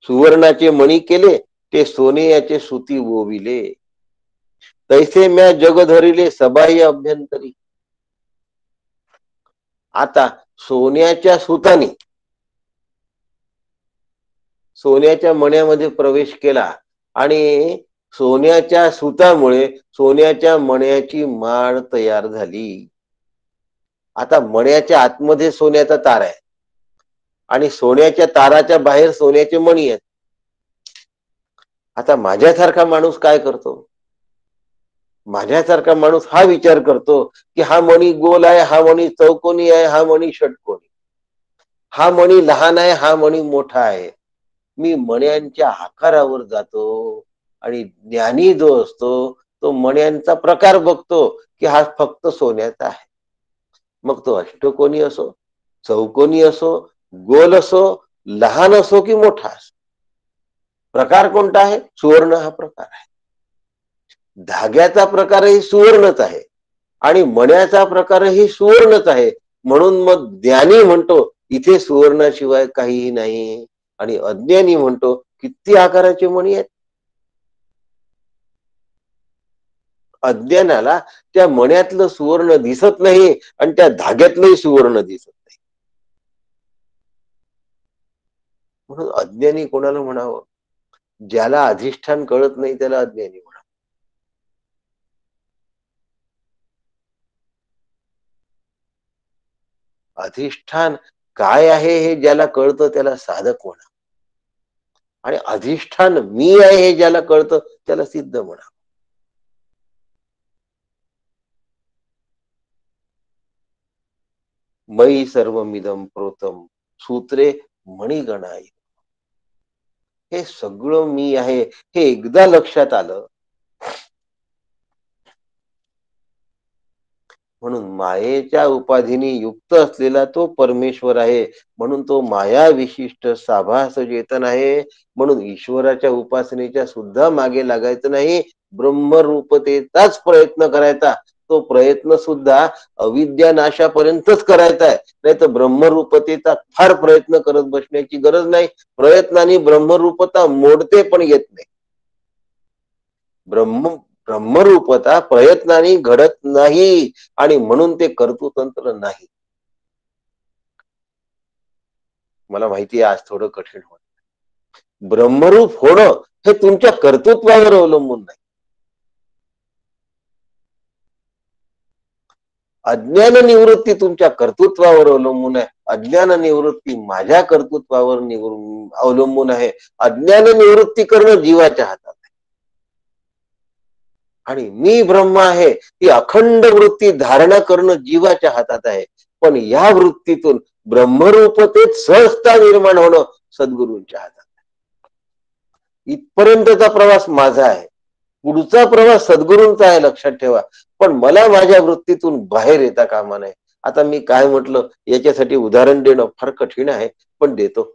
Speaker 1: सुवर्णाचे मणी केले ते सोने याचे सुती ओविले, तैसे म्या जग धरिले सबाई अभ्यंतरी. आता सोन्याच्या सुतानी सोन्याच्या मण्यामध्ये प्रवेश केला आणि सोन्याच्या सुतामुळे सोन्याच्या मण्याची माळ तयार झाली. आता मण्याच्या आतमध्ये सोन्याचा तार आहे आणि सोन्याच्या ताराच्या बाहेर सोन्याचे मणी आहेत. आता माझ्यासारखा माणूस काय करतो? माझ्यासारखा माणूस हा विचार करतो की हा मणी गोल आहे, हा मणी चौकोनी आहे, हा मणी षटकोनी, हा मणी लहान आहे, हा मणी मोठा आहे. मी मण्यांच्या आकारावर जातो आणि ज्ञानी जो असतो तो मण्यांचा प्रकार बघतो की हा फक्त सोन्याचा आहे. मग तो अष्टकोनी असो, चौकोनी असो, गोल असो, लहान असो की मोठा असो, प्रकार कोणता आहे? सुवर्ण हा प्रकार आहे. धाग्याचा प्रकारही सुवर्णच आहे आणि मण्याचा प्रकारही सुवर्णच आहे. म्हणून मग ज्ञानी म्हणतो इथे सुवर्णाशिवाय काहीही नाही, आणि अज्ञानी म्हणतो किती आकाराचे मणी आहेत. अज्ञानाला त्या मण्यातलं सुवर्ण दिसत नाही आणि त्या धाग्यातलंही सुवर्ण दिसत नाही. म्हणून अज्ञानी कोणाला म्हणावं? ज्याला अधिष्ठान कळत नाही त्याला अज्ञानी म्हणावं. अधिष्ठान काय आहे हे ज्याला कळतं त्याला साधक म्हणा, आणि अधिष्ठान मी आहे हे ज्याला कळतं त्याला सिद्ध म्हणा. मयी सर्वमिदं प्रोतम सूत्रे मणिगणाई. हे सगळं मी आहे हे एकदा लक्षात आलं म्हणून मायेच्या उपाधीने युक्त असलेला तो परमेश्वर आहे. म्हणून तो माया विशिष्ट साभास चेतन आहे. म्हणून ईश्वराच्या उपासनेच्या सुद्धा मागे लागायचं नाही, ब्रह्मरूपतेचाच प्रयत्न करायचा. तो प्रयत्न सुद्धा अविद्या नाशापर्यंतच करायचा आहे, नाही तर ब्रह्मरूपतेचा फार प्रयत्न करत बसण्याची गरज नाही. प्रयत्नाने ब्रह्मरूपता मोडते पण येत नाही. ब्रह्मरूपता प्रयत्नाने घडत नाही, आणि म्हणून ते कर्तृतंत्र नाही. मला माहिती आहे आज थोडं कठीण होत. ब्रह्मरूप होणं हे तुमच्या कर्तृत्वावर अवलंबून नाही. अज्ञान निवृत्ती तुमच्या कर्तृत्वावर अवलंबून आहे. अज्ञान निवृत्ती माझ्या कर्तृत्वावर अवलंबून आहे. अज्ञान निवृत्ती करणं जीवाच्या हातात आहे, आणि मी ब्रह्म आहे ती अखंड वृत्ती धारणा करणं जीवाच्या हातात आहे. पण या वृत्तीतून ब्रह्मरूपतेत सहजता निर्माण होणं सद्गुरूंच्या हातात आहे. इथपर्यंतचा प्रवास माझा आहे, पुढचा प्रवास सद्गुरूंचा आहे, लक्षात ठेवा. पण मला माझ्या वृत्तीतून बाहेर येता कामा नये. आता मी काय म्हटलं याच्यासाठी उदाहरण देणं फार कठीण आहे, पण देतो.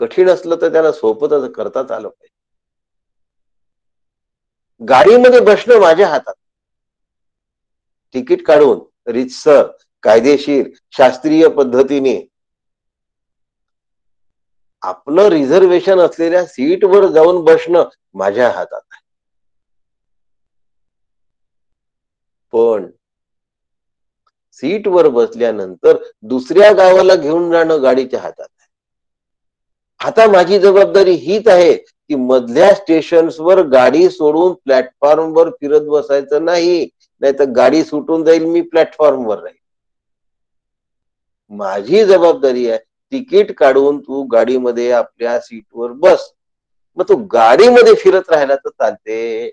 Speaker 1: कठीण असलं तर त्याला सोपं तर करताच आलं पाहिजे. गाडीमध्ये बसणं माझ्या हातात. तिकीट काढून रीतसर, कायदेशीर, शास्त्रीय पद्धतीने आपलं रिझर्वेशन असलेल्या सीटवर जाऊन बसणं माझ्या हातात आहे. पण सीटवर बसल्यानंतर दुसऱ्या गावाला घेऊन जाणं गाडीच्या हातात आहे. आता माझी जबाबदारी हीच आहे की मधल्या स्टेशन्सवर गाडी सोडून प्लॅटफॉर्मवर फिरत बसायचं नाही, नाहीतर गाडी सुटून जाईल, मी प्लॅटफॉर्मवर राहील. माझी जबाबदारी आहे तिकीट काढून तू गाडीमध्ये आपल्या सीटवर बस. मग तू गाडीमध्ये फिरत राहिला तर चालते.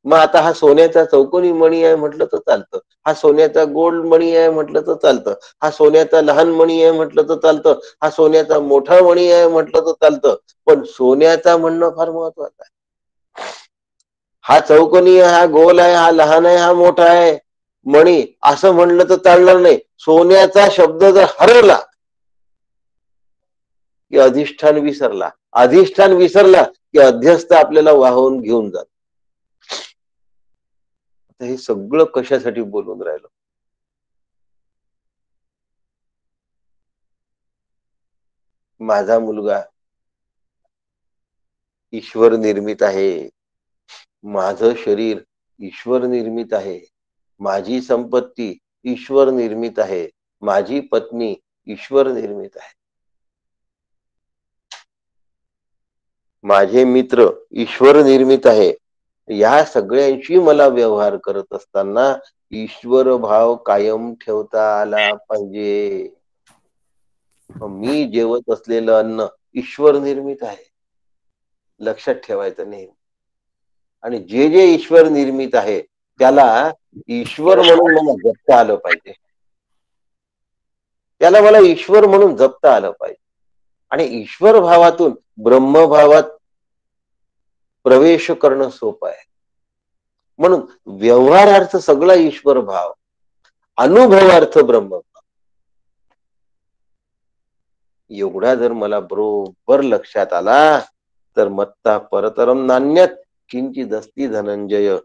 Speaker 1: मग आता हा सोन्याचा चौकोनी मणी आहे म्हटलं तर चालतं, हा सोन्याचा गोल्ड मणी आहे म्हटलं तर चालतं, हा सोन्याचा लहान मणी आहे म्हटलं तर चालतं, हा सोन्याचा मोठा मणी आहे म्हटलं तर चालतं. पण सोन्याचा म्हणणं फार महत्वाचं आहे. हा चौकोनी आहे, हा गोल आहे, हा लहान आहे, हा मोठा आहे मणी असं म्हणलं तर चालणार नाही. सोन्याचा शब्द जर हरवला की अधिष्ठान विसरला, अधिष्ठान विसरला की अध्यस्त आपल्याला वाहून घेऊन जात. हे सगळं कशासाठी बोलून राहिलो? माझा मुलगा ईश्वर निर्मित आहे, माझं शरीर ईश्वर निर्मित आहे, माझी संपत्ती ईश्वर निर्मित आहे, माझी पत्नी ईश्वर निर्मित आहे, माझे मित्र ईश्वर निर्मित आहे. या सगळ्यांशी मला व्यवहार करत असताना ईश्वर भाव कायम ठेवता आला पाहिजे. मी जेवत असलेलं अन्न ईश्वर निर्मित आहे, लक्षात ठेवायचं नाही. आणि जे जे ईश्वर निर्मित आहे त्याला ईश्वर म्हणून मला जपता आलं पाहिजे, त्याला मला ईश्वर म्हणून जपता आलं पाहिजे. आणि ईश्वर भावातून ब्रह्मभावात प्रवेश करणं सोपं आहे. म्हणून व्यवहारार्थ सगळा ईश्वर भाव, अनुभवार्थ ब्रह्मभाव. एवढा जर मला बरोबर लक्षात आला तर मत्ता परतरम नान्यत किंचित अस्ति धनंजय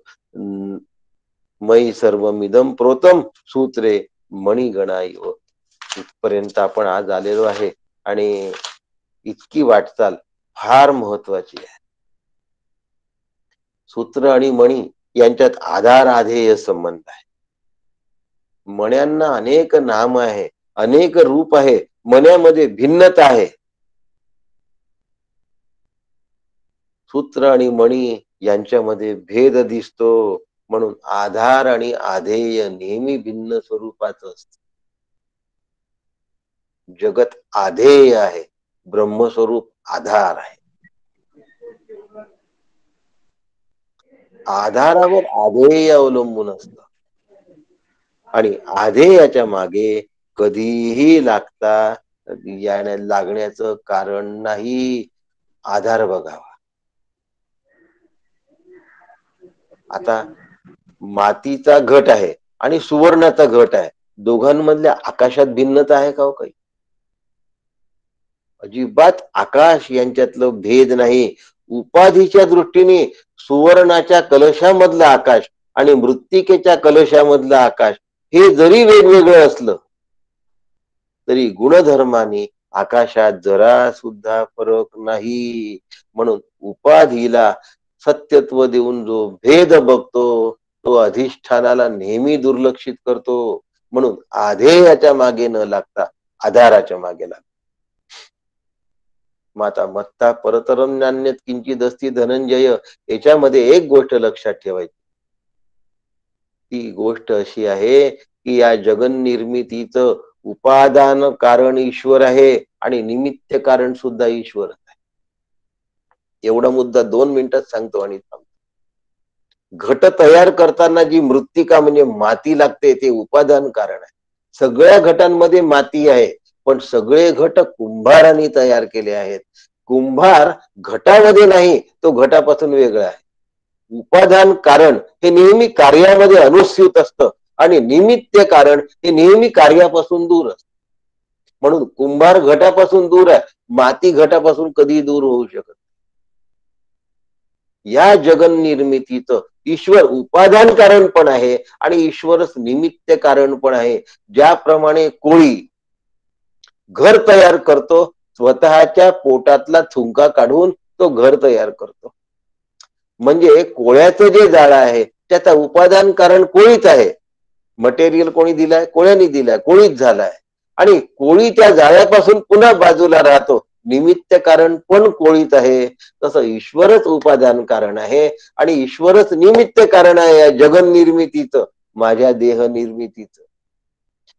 Speaker 1: मयी सर्वमिदं प्रोतम सूत्रे मणिगणा इव. इथपर्यंत आपण आज आलेलो आहे आणि इतकी वाटचाल फार महत्वाची आहे. सूत्र आणि मणी यांच्यात आधार आधेय संबंध आहे. मण्यांना अनेक नाम आहे, अनेक रूप आहे, मण्यामध्ये भिन्नता आहे. सूत्र आणि मणी यांच्यामध्ये भेद दिसतो, म्हणून आधार आणि आधेय नेहमी भिन्न स्वरूपाचं असत. जगत आधेय आहे, ब्रह्मस्वरूप आधार आहे. आधारावर आधेय अवलंबून असत आणि आधेयाच्या मागे कधीही लागण्याचं कारण नाही. आधार बघावा. आता मातीचा घट आहे आणि सुवर्णाचा घट आहे, दोघांमधल्या आकाशात भिन्नता आहे का हो काही? अजिबात आकाश यांच्यातलं भेद नाही. उपाधीच्या दृष्टीने सुवर्णाच्या कलशामधलं आकाश आणि मृत्तिकेच्या कलशामधलं आकाश हे जरी वेगवेगळं असलं तरी गुणधर्माने आकाशात जरा सुद्धा फरक नाही. म्हणून उपाधीला सत्यत्व देऊन जो भेद बघतो तो अधिष्ठानाला नेहमी दुर्लक्षित करतो. म्हणून आधेयाच्या मागे न लागता आधाराच्या मागे लागतो. माता मत्ता परतरम नान्यत किंचित अस्ति धनंजय याच्यामध्ये एक गोष्ट लक्षात ठेवायची. ती गोष्ट अशी आहे की या जगन निर्मितीचं उपादान कारण ईश्वर आहे आणि निमित्त कारण सुद्धा ईश्वर आहे. एवढा मुद्दा 2 मिनिटात सांगतो आणि थांबतो. घट तयार करताना जी मृत्तिका म्हणजे माती लागते ते उपादान कारण आहे. सगळ्या घटांमध्ये माती आहे, पण सगळे घट कुंभारांनी तयार केले आहेत. कुंभार घटामध्ये नाही, तो घटापासून वेगळा आहे. उपादान कारण हे नेहमी कार्यामध्ये अनुस्यूत असतं आणि निमित्त कारण हे नेहमी कार्यापासून दूर असतं. म्हणून कुंभार घटापासून दूर आहे, माती घटापासून कधी दूर होऊ शकत. या जगन निर्मितीचं ईश्वर उपादान कारण पण आहे आणि ईश्वरच निमित्त कारण पण आहे. ज्याप्रमाणे कोळी घर तयार करतो, स्वतःच्या पोटातला थुंका काढून तो घर तयार करतो. म्हणजे कोळ्याचं जे जाळं आहे त्याचा उपादान कारण कोळीच आहे. मटेरियल कोणी दिलाय? कोळ्याने दिलाय, कोळीच झालाय. आणि कोळी त्या जाळ्यापासून पुन्हा बाजूला राहतो, निमित्त कारण पण कोळीच आहे. तसं ईश्वरच उपादान कारण आहे आणि ईश्वरच निमित्त कारण आहे या जगन निर्मितीचं, माझ्या देह निर्मितीचं.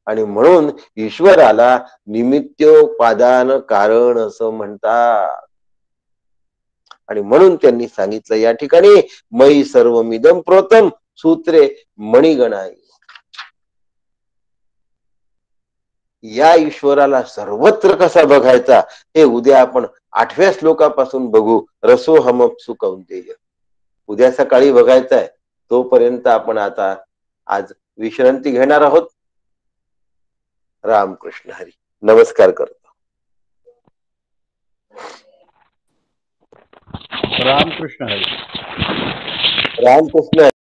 Speaker 1: आणि म्हणून ईश्वराला निमित्तोपादान कारण असं म्हणतात. आणि म्हणून त्यांनी सांगितलं या ठिकाणी मयी सर्वमिदं प्रोतम सूत्रे मणिगणाई. या ईश्वराला सर्वत्र कसा बघायचा हे उद्या आपण 8व्या श्लोकापासून बघू. रसोहमप्सु कौंतेय. उद्या सकाळी बघायचं आहे. तोपर्यंत आपण आता आज विश्रांती घेणार आहोत. रामकृष्ण हरी. नमस्कार करतो.
Speaker 2: रामकृष्ण हरी.
Speaker 1: रामकृष्ण.